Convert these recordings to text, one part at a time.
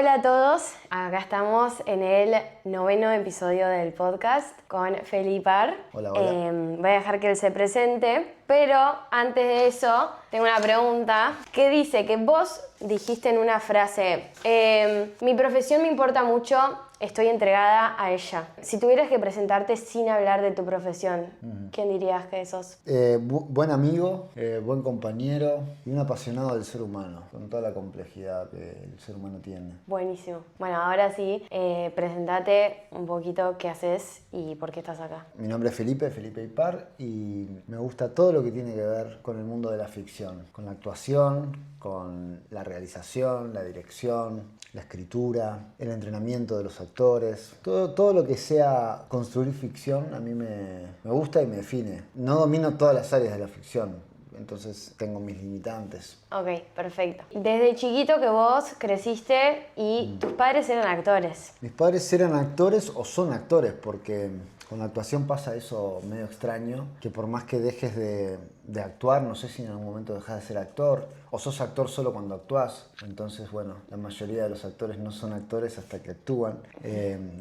Hola a todos, acá estamos en el 9º episodio del podcast con Felipar. Hola, hola. Voy a dejar que él se presente, pero antes de eso tengo una pregunta que dice que vos dijiste en una frase, mi profesión me importa mucho, estoy entregada a ella. Si tuvieras que presentarte sin hablar de tu profesión, ¿quién dirías que sos? Buen amigo, buen compañero y un apasionado del ser humano, con toda la complejidad que el ser humano tiene. Buenísimo. Bueno, ahora sí, presentate un poquito qué haces y por qué estás acá. Mi nombre es Felipe Ipar, y me gusta todo lo que tiene que ver con el mundo de la ficción, con la actuación, con la realización, la dirección, la escritura, el entrenamiento de los actores. Todo lo que sea construir ficción a mí me gusta y me define. No domino todas las áreas de la ficción, entonces tengo mis limitantes. Ok, perfecto. Desde chiquito que vos creciste y tus padres eran actores. Mis padres eran actores o son actores, porque con la actuación pasa eso medio extraño, que por más que dejes de actuar, no sé si en algún momento dejas de ser actor, o sos actor solo cuando actuás. Entonces, bueno, la mayoría de los actores no son actores hasta que actúan.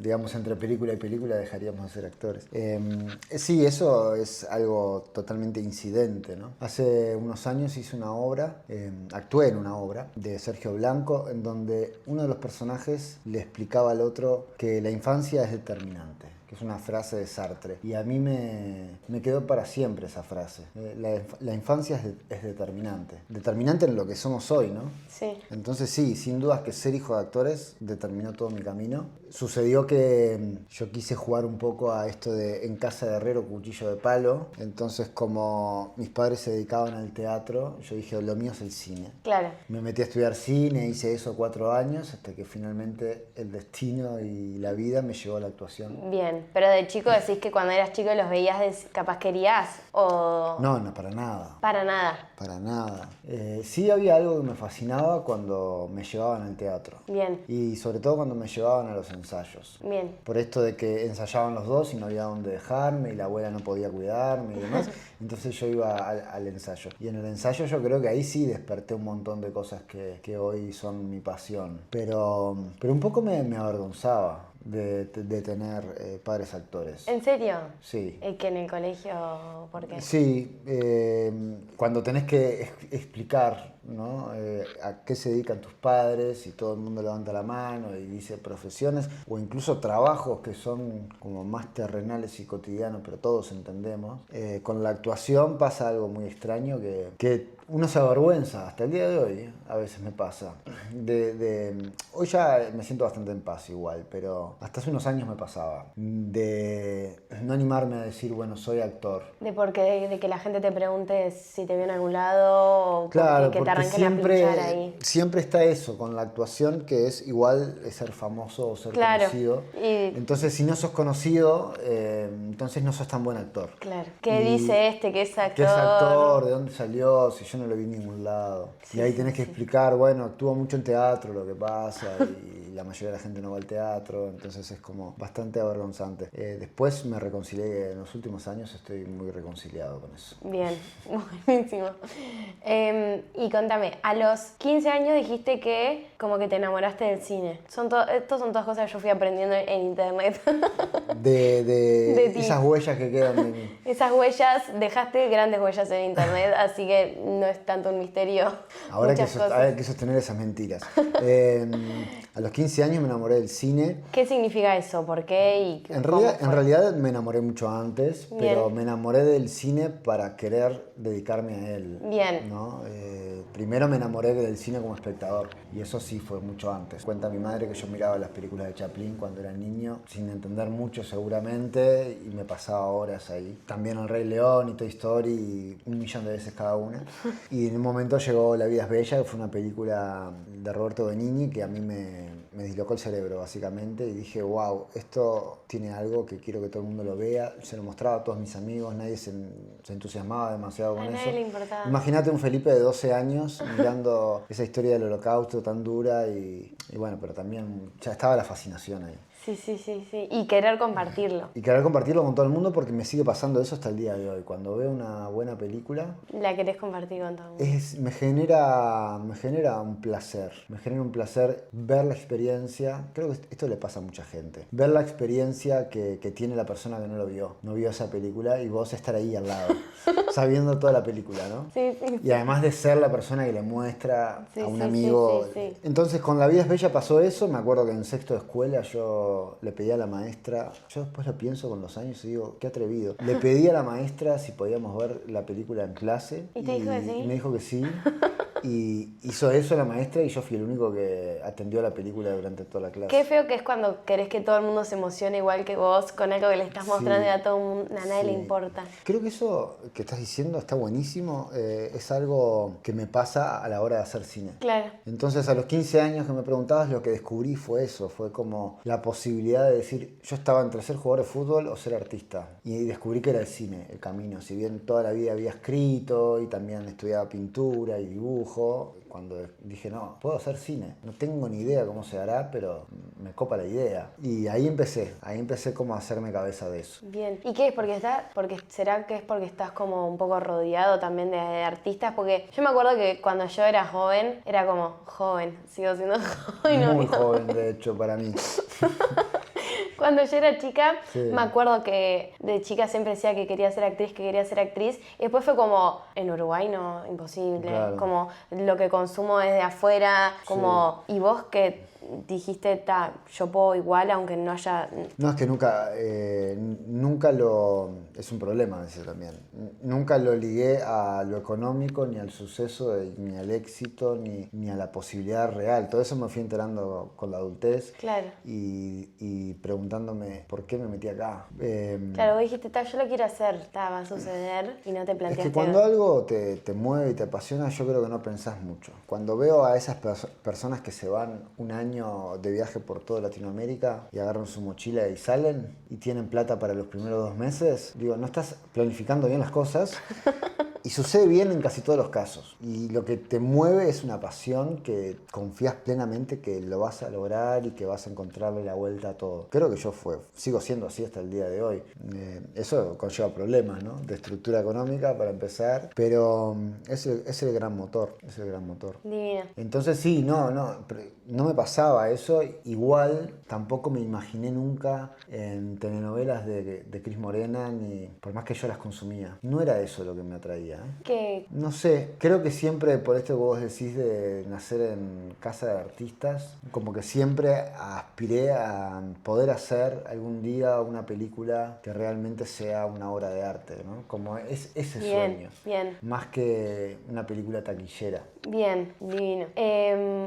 Digamos, entre película y película dejaríamos de ser actores. Sí, eso es algo totalmente incidente, ¿no? Hace unos años hice una obra, actué en una obra de Sergio Blanco, en donde uno de los personajes le explicaba al otro que la infancia es determinante, que es una frase de Sartre. Y a mí me quedó para siempre esa frase. La infancia es determinante. Determinante en lo que somos hoy, ¿no? Sí. Entonces sí, sin dudas que ser hijo de actores determinó todo mi camino. Sucedió que yo quise jugar un poco a esto de en casa de herrero, cuchillo de palo. Entonces, como mis padres se dedicaban al teatro, yo dije, lo mío es el cine. Claro. Me metí a estudiar cine, hice eso 4 años, hasta que finalmente el destino y la vida me llevó a la actuación. Bien, pero de chico decís que cuando eras chico los veías, capaz querías o... No, para nada. Para nada. Para nada. Sí había algo que me fascinaba cuando me llevaban al teatro. Bien. Y sobre todo cuando me llevaban a los ensayos. Bien. Por esto de que ensayaban los dos y no había dónde dejarme y la abuela no podía cuidarme y demás. Entonces yo iba al ensayo. Y en el ensayo yo creo que ahí sí desperté un montón de cosas que hoy son mi pasión. Pero un poco me avergonzaba de tener padres actores. ¿En serio? Sí. Que en el colegio, ¿por qué? Sí, cuando tenés que explicar, ¿no? A qué se dedican tus padres y todo el mundo levanta la mano y dice profesiones o incluso trabajos que son como más terrenales y cotidianos, pero todos entendemos. Con la actuación pasa algo muy extraño que uno se avergüenza, hasta el día de hoy, a veces me pasa. Hoy ya me siento bastante en paz igual, pero hasta hace unos años me pasaba. De no animarme a decir, bueno, soy actor. De que la gente te pregunte si te vio en algún lado o Claro, que te arranquen a pinchar ahí. siempre está eso con la actuación, que es igual ser famoso o ser Claro. conocido. Entonces, si no sos conocido, entonces no sos tan buen actor. Claro. ¿Qué dice este que es actor? ¿Qué es actor? ¿De dónde salió? Si yo no lo vi en ningún lado. Sí, y ahí sí, tenés que explicar, bueno, actúo mucho en teatro, lo que pasa, y la mayoría de la gente no va al teatro, entonces es como bastante avergonzante. Después me reconcilié, en los últimos años estoy muy reconciliado con eso. Bien, buenísimo. Y contame, a los 15 años dijiste que como que te enamoraste del cine. Estos son todas cosas que yo fui aprendiendo en internet. De ti. Esas huellas que quedan de mí. Esas huellas, dejaste grandes huellas en internet, así que no es tanto un misterio. Ahora hay que cosas. sostener esas mentiras. A los 15 años me enamoré del cine. ¿Qué significa eso? ¿Por qué? ¿Y En cómo realidad, fue? en realidad me enamoré mucho antes, Bien. pero me enamoré del cine para querer dedicarme a él. Bien. ¿No? Primero me enamoré del cine como espectador, y eso sí fue mucho antes. Cuenta mi madre que yo miraba las películas de Chaplin cuando era niño, sin entender mucho seguramente, y me pasaba horas ahí. También El Rey León y Toy Story, 1.000.000 de veces cada una. Y en un momento llegó La vida es bella, que fue una película de Roberto Benigni que a mí me dislocó el cerebro básicamente, y dije, wow, esto tiene algo que quiero que todo el mundo lo vea. Se lo mostraba a todos mis amigos, nadie se entusiasmaba demasiado con A eso. nadie le importaba. Imagínate un Felipe de 12 años mirando esa historia del Holocausto tan dura y bueno, pero también ya estaba la fascinación ahí. Sí. Y querer compartirlo. Y querer compartirlo con todo el mundo, porque me sigue pasando eso hasta el día de hoy. Cuando veo una buena película, La querés compartir con todo el mundo. me genera un placer. Me genera un placer ver la experiencia experiencia, creo que esto le pasa a mucha gente, ver la experiencia que tiene la persona que no vio esa película y vos estar ahí al lado, sabiendo toda la película, ¿no? Sí, sí. Y además de ser la persona que le muestra Sí, a un sí, amigo. sí, sí, sí. Entonces con La vida es bella pasó eso, me acuerdo que en sexto de escuela yo le pedí a la maestra, yo después lo pienso con los años y digo, qué atrevido, le pedí a la maestra si podíamos ver la película en clase ¿Y te dijo que sí? y me dijo que sí. Y hizo eso la maestra y yo fui el único que atendió la película durante toda la clase. Qué feo que es cuando querés que todo el mundo se emocione igual que vos con algo que le estás mostrando y a todo mundo, a nadie le importa. Creo que eso que estás diciendo está buenísimo. Es algo que me pasa a la hora de hacer cine. Claro. Entonces a los 15 años que me preguntabas, lo que descubrí fue eso. Fue como la posibilidad de decir, yo estaba entre ser jugador de fútbol o ser artista. Y descubrí que era el cine, el camino. Si bien toda la vida había escrito y también estudiaba pintura y dibujo, cuando dije, no, puedo hacer cine. No tengo ni idea cómo se hará, pero me copa la idea. Y ahí empecé como a hacerme cabeza de eso. Bien. ¿Y qué es? ¿Será que es porque estás como un poco rodeado también de artistas? Porque yo me acuerdo que cuando yo era joven, era como joven, sigo siendo joven. Muy joven, de hecho, para mí. Cuando yo era chica, Sí. me acuerdo que de chica siempre decía que quería ser actriz, y después fue como, en Uruguay no, imposible, Claro. como lo que consumo desde afuera, como, y vos que dijiste, yo puedo igual aunque no haya... No, es que nunca es un problema ese también. Nunca lo ligué a lo económico, ni al suceso, ni al éxito, ni a la posibilidad real. Todo eso me fui enterando con la adultez. Claro. Y preguntándome por qué me metí acá. Claro, vos dijiste, yo lo quiero hacer, va a suceder, y no te Es planteaste... que cuando algo te mueve y te apasiona, yo creo que no pensás mucho. Cuando veo a esas personas que se van un año de viaje por toda Latinoamérica y agarran su mochila y salen y tienen plata para los primeros 2 meses, digo, no estás planificando bien las cosas. Y sucede bien en casi todos los casos. Y lo que te mueve es una pasión que confías plenamente que lo vas a lograr y que vas a encontrarle la vuelta a todo. Creo que yo sigo siendo así hasta el día de hoy. Eso conlleva problemas, ¿no? De estructura económica para empezar, pero es el gran motor, es el gran motor. Divino. Entonces sí, no me pasaba eso. Igual tampoco me imaginé nunca en telenovelas de Cris Morena, ni por más que yo las consumía. No era eso lo que me atraía. ¿Qué? No sé, creo que siempre por esto que vos decís de nacer en casa de artistas, como que siempre aspiré a poder hacer algún día una película que realmente sea una obra de arte, ¿no? Como ese sueño. Bien. Más que una película taquillera. Bien, divino.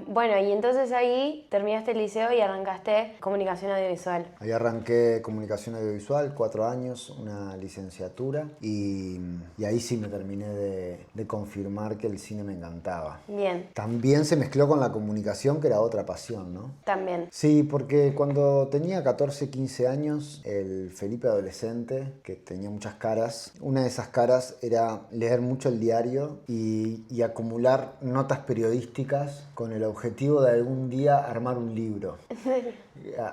Bueno, y entonces ahí terminaste el liceo y arrancaste comunicación audiovisual. Ahí arranqué comunicación audiovisual, 4 años, una licenciatura y ahí sí me terminé de confirmar que el cine me encantaba. Bien, También se mezcló con la comunicación, que era otra pasión, ¿no? también. Sí, porque cuando tenía 14, 15 años, el Felipe adolescente, que tenía muchas caras, una de esas caras era leer mucho el diario y acumular notas periodísticas con el objetivo de algún día armar un libro.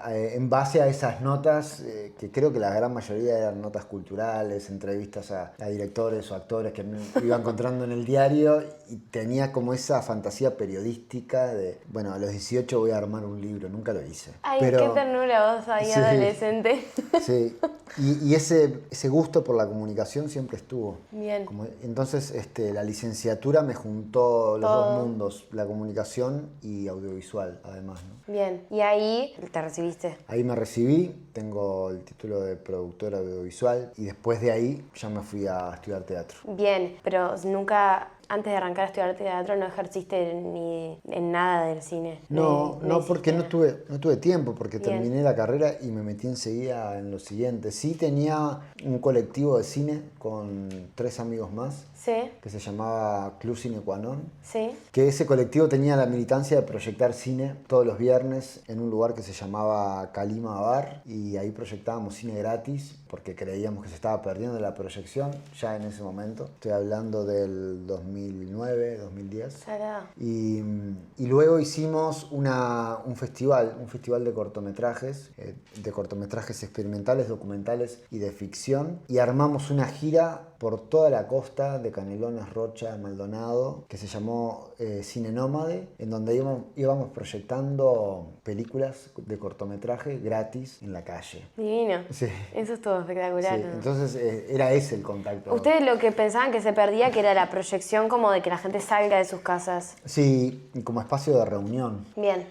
En base a esas notas, que creo que la gran mayoría eran notas culturales, entrevistas a directores o actores que me iba encontrando en el diario, y tenía como esa fantasía periodística de, bueno, a los 18 voy a armar un libro, nunca lo hice. Ay, qué ternura vos ahí, Sí. adolescente. Sí, y ese gusto por la comunicación siempre estuvo. Bien. Entonces la licenciatura me juntó los Todo. dos mundos, la comunicación y audiovisual, además, ¿no? Bien, y ahí te recibiste. Ahí me recibí, tengo el título de productor audiovisual y después de ahí ya me fui a estudiar teatro. Bien, pero nunca, antes de arrancar a estudiar teatro, no ejerciste ni en nada del cine. No, porque no tuve tiempo, porque Bien. terminé la carrera y me metí enseguida en lo siguiente. Sí tenía un colectivo de cine con 3 amigos más, Sí, que se llamaba Club Cine Qua Non, sí. que ese colectivo tenía la militancia de proyectar cine todos los viernes en un lugar que se llamaba Calima Bar, y ahí proyectábamos cine gratis porque creíamos que se estaba perdiendo la proyección ya en ese momento. Estoy hablando del 2009, 2010. Salado. Y luego hicimos un festival de cortometrajes experimentales, documentales y de ficción, y armamos una gira por toda la costa de Canelones, Rocha, Maldonado, que se llamó Cine Nómade, en donde íbamos proyectando películas de cortometraje gratis en la calle. Divino. Sí. Eso es todo espectacular. Sí, ¿no? entonces era ese el contacto. Ustedes lo que pensaban que se perdía, que era la proyección como de que la gente salga de sus casas. Sí, como espacio de reunión. Bien.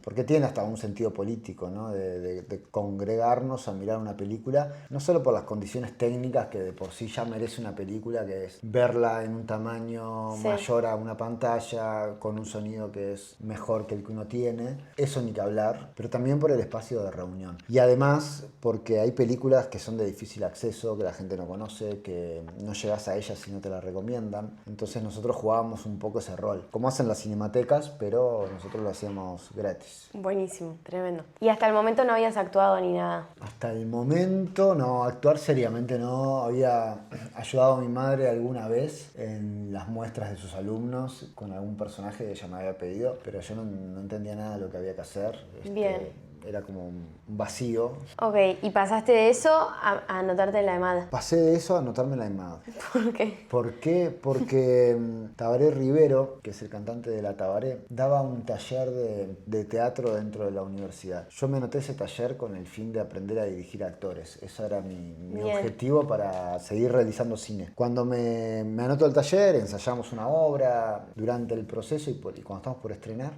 Porque tiene hasta un sentido político, ¿no? De congregarnos a mirar una película, no solo por las condiciones técnicas que de por sí ya merece una película, que es verla en un tamaño mayor a una pantalla, con un sonido que es mejor que el que uno tiene, eso ni que hablar, pero también por el espacio de reunión. Y además porque hay películas que son de difícil acceso, que la gente no conoce, que no llegas a ellas si no te las recomiendan. Entonces nosotros jugábamos un poco ese rol, como hacen las cinematecas, pero nosotros lo hacíamos gratis. Buenísimo, tremendo. Y hasta el momento no habías actuado ni nada. Hasta el momento no, actuar seriamente no. Había ayudado a mi madre alguna vez en las muestras de sus alumnos con algún personaje que ella me había pedido, pero yo no entendía nada de lo que había que hacer. Bien. Era como un vacío. Ok, y pasaste de eso a anotarte en la EMAD. Pasé de eso a anotarme en la EMAD. ¿Por qué? ¿Por qué? Porque Tabaré Rivero, que es el cantante de la Tabaré, daba un taller de teatro dentro de la universidad. Yo me anoté ese taller con el fin de aprender a dirigir actores. Ese era mi objetivo para seguir realizando cine. Cuando me anoto al taller, ensayamos una obra durante el proceso y cuando estamos por estrenar,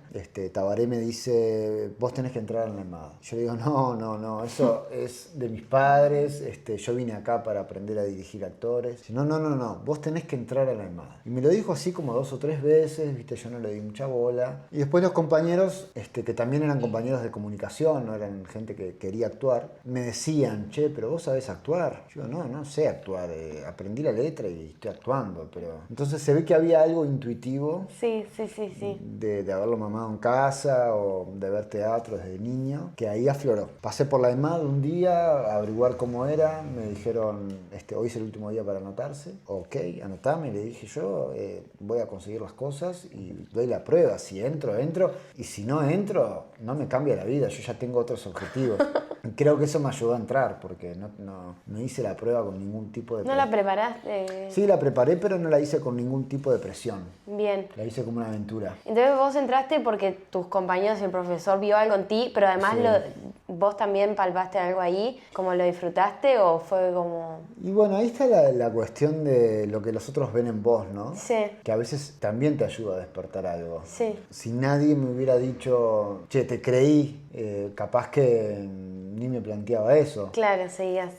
Tabaré me dice, vos tenés que entrar en la EMAD. Yo le digo, no, eso es de mis padres, yo vine acá para aprender a dirigir actores. No, vos tenés que entrar a la EMAD. Y me lo dijo así como 2 o 3 veces, viste, yo no le di mucha bola. Y después los compañeros, que también eran compañeros de comunicación, no eran gente que quería actuar, me decían, che, pero vos sabés actuar. Yo no sé actuar, aprendí la letra y estoy actuando, pero... Entonces se ve que había algo intuitivo. Sí. De haberlo mamado en casa o de ver teatro desde niño, que ahí afloró. Pasé por la EMAD un día a averiguar cómo era, me dijeron, hoy es el último día para anotarse. Ok, anotame, le dije yo, voy a conseguir las cosas y doy la prueba. Si entro, y si no entro, no me cambia la vida, yo ya tengo otros objetivos. Creo que eso me ayudó a entrar, porque no hice la prueba con ningún tipo de ¿No la preparaste? Sí, la preparé, pero no la hice con ningún tipo de presión. Bien. La hice como una aventura. Entonces vos entraste porque tus compañeros y el profesor vio algo en ti, pero además vos también palpaste algo ahí, ¿cómo lo disfrutaste o fue como...? Y bueno, ahí está la cuestión de lo que los otros ven en vos, ¿no? Sí. Que a veces también te ayuda a despertar algo. Sí. Si nadie me hubiera dicho, che, te creí, capaz que ni me planteaba eso. Claro, seguías.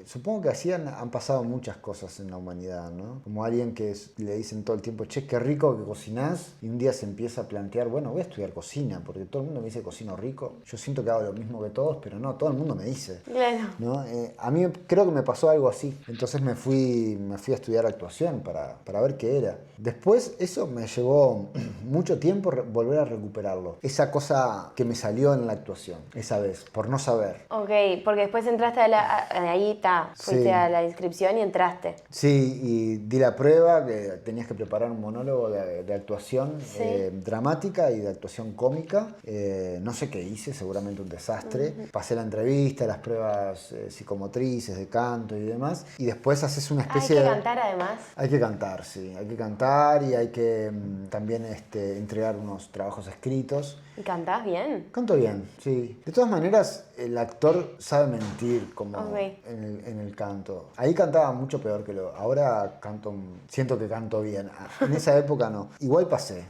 Supongo que así han pasado muchas cosas en la humanidad, ¿no? Como alguien que le dicen todo el tiempo, che, qué rico que cocinás, y un día se empieza a plantear, bueno, voy a estudiar cocina, porque todo el mundo me dice cocino rico. Yo siento que hago lo mismo que todos, pero no, todo el mundo me dice. Claro. ¿No? A mí creo que me pasó algo así. Entonces me fui a estudiar actuación para ver qué era. Después eso me llevó mucho tiempo volver a recuperarlo. Esa cosa que me salió en la actuación, esa vez, por no saber. Ok, porque después entraste fuiste a la inscripción y entraste. Sí, y di la prueba, que tenías que preparar un monólogo de actuación dramática y de actuación cómica. No sé qué hice, seguramente un desastre. Pasé la entrevista, las pruebas psicomotrices, de canto y demás. Y después haces una especie ¿Hay que cantar además? Hay que cantar, sí. Hay que cantar y hay que también entregar unos trabajos escritos. ¿Y cantás bien? Canto bien, sí. De todas maneras, el actor sabe mentir como en el canto. Ahí cantaba mucho peor que ahora siento que canto bien. En esa época no. Igual pasé.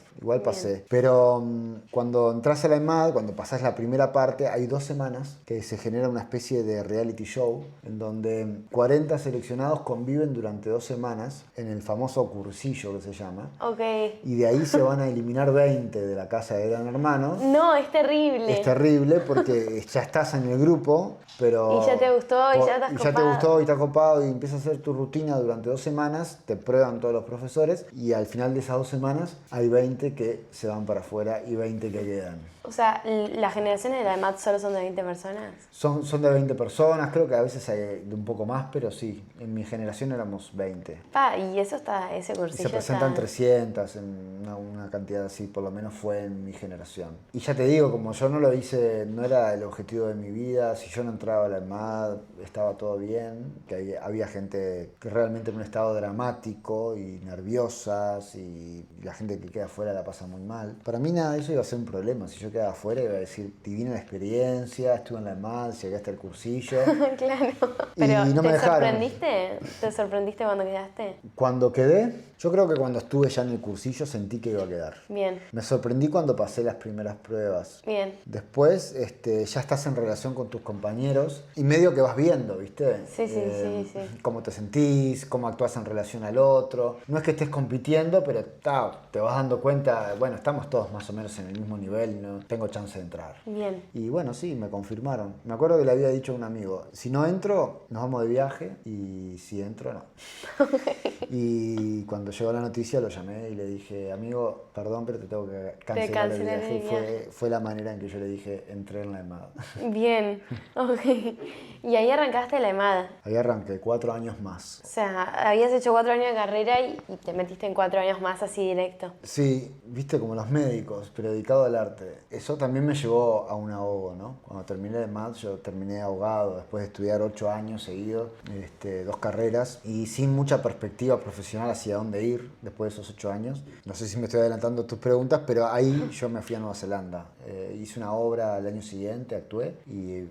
Pero cuando entras a la EMAD, cuando pasás la primera parte, hay 2 semanas que se genera una especie de reality show en donde 40 seleccionados conviven durante 2 semanas en el famoso cursillo que se llama. Ok. Y de ahí se van a eliminar 20 de la casa de Gran Hermano. No, es terrible. Es terrible porque ya estás en el grupo, pero... Y ya te gustó y ya estás copado. Ya te gustó y estás copado y empiezas a hacer tu rutina durante 2 semanas, te prueban todos los profesores y al final de esas 2 semanas hay 20 que se van para afuera y 20 que quedan. O sea, las generaciones de la EMAD solo son de 20 personas. Son de 20 personas, creo que a veces hay de un poco más, pero sí, en mi generación éramos 20. Y eso está, ese Y cursillo se presentan está... 300, en una cantidad así, por lo menos fue en mi generación. Y ya te digo, como yo no lo hice, no era el objetivo de mi vida, si yo no entraba a la EMAD estaba todo bien, que había gente que realmente en un estado dramático y nerviosas y la gente que queda afuera la pasa muy mal. Para mí nada de eso iba a ser un problema, si yo quedaba afuera iba a decir, divina la experiencia, estuve en la EMAD, llegué hasta el cursillo. Claro. Y Pero, no me ¿te dejaron. sorprendiste? ¿Te sorprendiste cuando quedaste? Cuando quedé, yo creo que cuando estuve ya en el cursillo sentí que iba a quedar. Bien, Me sorprendí cuando pasé las primeras pruebas. bien. Después ya estás en relación con tus compañeros y medio que vas viendo, ¿viste? Sí, sí. Cómo te sentís, cómo actúas en relación al otro. No es que estés compitiendo, pero te vas dando cuenta, bueno, estamos todos más o menos en el mismo nivel, no tengo chance de entrar. Bien. Y bueno, sí, me confirmaron. Me acuerdo que le había dicho a un amigo, si no entro, nos vamos de viaje y si entro, no. Y cuando llegó la noticia lo llamé y le dije, amigo, perdón, pero te tengo que cancelar el viaje. Y fue la manera en que yo le dije, entré en la EMAD. Bien, ok. Y ahí arrancaste la EMAD. Ahí arranqué, 4 años más. O sea, habías hecho 4 años de carrera y te metiste en 4 años más así directo. Sí, viste, como los médicos, pero dedicado al arte. Eso también me llevó a un ahogo, ¿no? Cuando terminé de EMAD, yo terminé ahogado después de estudiar 8 años seguidos, 2 carreras y sin mucha perspectiva profesional hacia dónde ir después de esos 8 años. No sé si me estoy adelantando a tus preguntas, pero ahí yo me fui a Nueva Zelanda. Hice una obra al año siguiente, actué y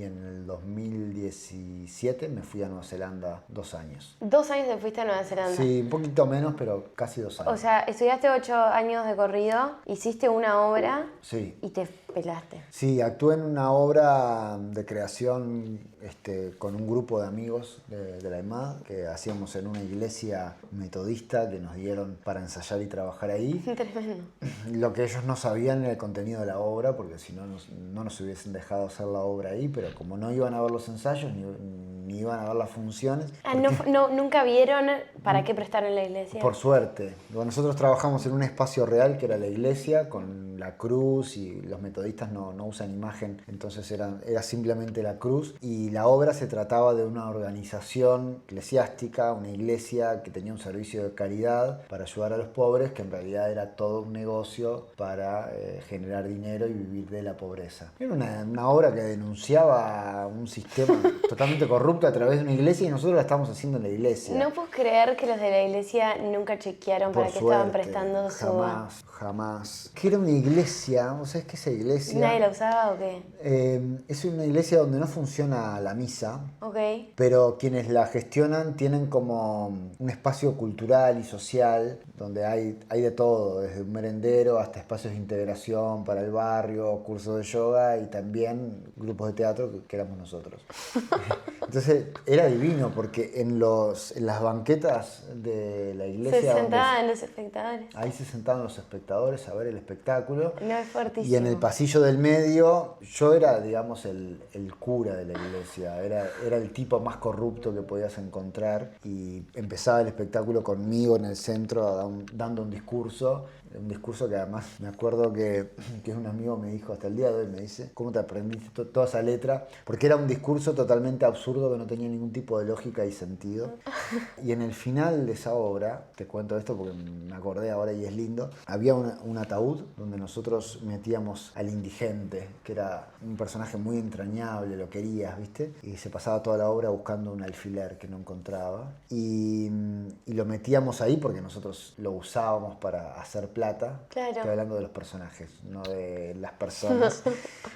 en el 2017 me fui a Nueva Zelanda 2 años. 2 años te fuiste a Nueva Zelanda. Sí, un poquito menos, pero casi 2 años. O sea, estudiaste 8 años de corrido, hiciste una obra Sí. y te pelaste. Sí, actué en una obra de creación con un grupo de amigos de la EMAD que hacíamos en una iglesia metodista que nos dieron para ensayar y trabajar ahí. Tremendo. Lo que ellos no sabían era el contenido de la obra, porque si no, no nos hubiesen dejado hacer la obra ahí, pero como no iban a ver los ensayos ni iban a ver las funciones. ¿Nunca vieron para qué prestaron la iglesia? Por suerte. Nosotros trabajamos en un espacio real que era la iglesia, con la cruz, y los metodistas no usan imagen, entonces era simplemente la cruz. Y la obra se trataba de una organización eclesiástica, una iglesia que tenía un servicio de caridad para ayudar a los pobres, que en realidad era todo un negocio para generar dinero y vivir de la pobreza. Era una obra que denunciaba un sistema totalmente corrupto a través de una iglesia y nosotros la estábamos haciendo en la iglesia. No puedo creer que los de la iglesia nunca chequearon para qué estaban prestando Jamás. Que era una iglesia, ¿vos sabés qué es esa iglesia? ¿Nadie la usaba o qué? Es una iglesia donde no funciona la misa, Ok. pero quienes la gestionan tienen como un espacio cultural y social donde hay de todo, desde un merendero hasta espacios de integración para el barrio, cursos de yoga y también grupos de teatro que éramos nosotros. Entonces era divino porque en las banquetas de la iglesia... Se sentaban los espectadores. Ahí se sentaban los espectadores a ver el espectáculo. No, es fuertísimo. Y en el pasillo del medio, yo era, digamos, el cura de la iglesia. Era el tipo más corrupto que podías encontrar. Y empezaba el espectáculo conmigo en el centro dando un discurso. Un discurso que además me acuerdo que un amigo me dijo hasta el día de hoy, me dice, ¿cómo te aprendiste toda esa letra? Porque era un discurso totalmente absurdo que no tenía ningún tipo de lógica y sentido. Y en el final de esa obra, te cuento esto porque me acordé ahora y es lindo, había un ataúd donde nosotros metíamos al indigente, que era un personaje muy entrañable, lo querías, ¿viste? Y se pasaba toda la obra buscando un alfiler que no encontraba. Y lo metíamos ahí porque nosotros lo usábamos para hacer plata. Claro. Estoy hablando de los personajes, no de las personas.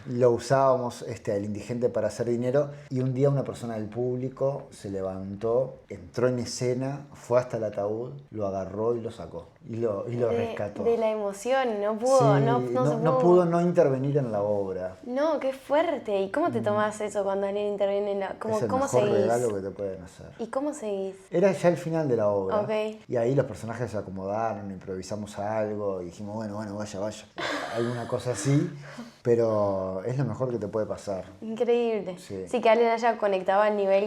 Lo usábamos al indigente para hacer dinero y un día una persona del público se levantó, entró en escena, fue hasta el ataúd, lo agarró y lo sacó y lo rescató. De la emoción, no pudo, Sí, no pudo no intervenir en la obra. No, qué fuerte. ¿Y cómo te tomás eso cuando alguien interviene en la... Es el ¿Cómo mejor seguís? regalo que te pueden hacer. ¿Y cómo seguís? Era ya el final de la obra. Ok. Y ahí los personajes se acomodaron, improvisamos algo y dijimos, bueno, vaya. Alguna cosa así. pero es lo mejor que te puede pasar. Increíble. Sí. Sí, que alguien haya conectado al nivel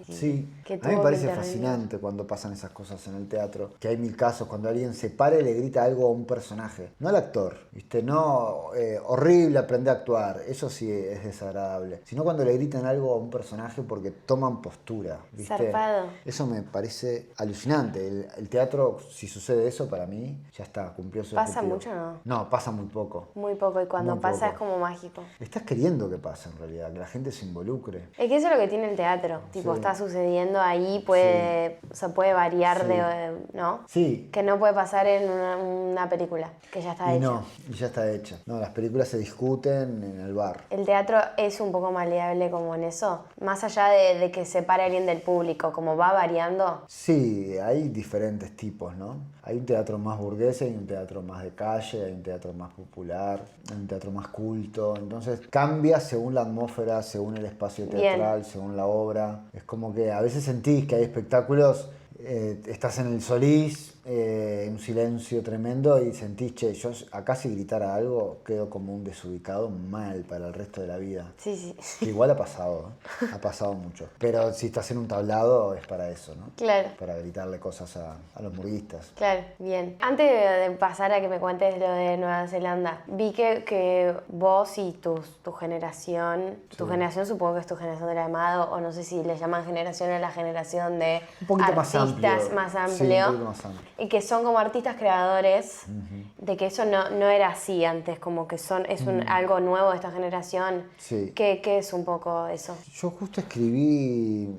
Sí, que a mí tuvo me que parece intervenir. fascinante cuando pasan esas cosas en el teatro, que hay mil casos, cuando alguien se para y le grita algo a un personaje, no al actor, ¿viste? No, horrible aprender a actuar, eso sí es desagradable, sino cuando le gritan algo a un personaje porque toman postura, ¿viste? Zarpado. Eso me parece alucinante. El teatro, si sucede eso, para mí, ya está, cumplió su ¿Pasa objetivo. mucho o no? No, pasa muy poco. Muy poco, y cuando Muy pasa poco. es como mágico. Estás queriendo que pase en realidad, que la gente se involucre. Es que eso es lo que tiene el teatro. Tipo, Sí. está sucediendo ahí, puede, o sea, puede variar Sí. ¿no? Sí, Que no puede pasar en una película, que ya está y hecha. no, y ya está hecha. No, las películas se discuten en el bar. El teatro es un poco maleable como en eso, más allá de que separe a alguien del público, como va variando. Sí, hay diferentes tipos, ¿no? Hay un teatro más burgués, hay un teatro más de calle, hay un teatro más popular, hay un teatro más culto. Entonces cambia según la atmósfera, según el espacio teatral, según la obra. Es como que a veces sentís que hay espectáculos, estás en el Solís, un silencio tremendo y sentís, che, yo acá si gritara algo quedo como un desubicado mal para el resto de la vida. Sí, sí. Que igual ha pasado mucho. Pero si estás en un tablado es para eso, ¿no? Claro. Para gritarle cosas a los murguistas. Claro, bien. Antes de pasar a que me cuentes lo de Nueva Zelanda, vi que vos y tu generación, tu generación supongo que es tu generación de la Amado, o no sé si le llaman generación a la generación de Un poquito más artistas amplio. más Sí, amplio, un poquito más amplio. y que son como artistas creadores, de que eso no era así antes, como que es algo nuevo de esta generación. Sí. ¿Qué es un poco eso? Yo justo escribí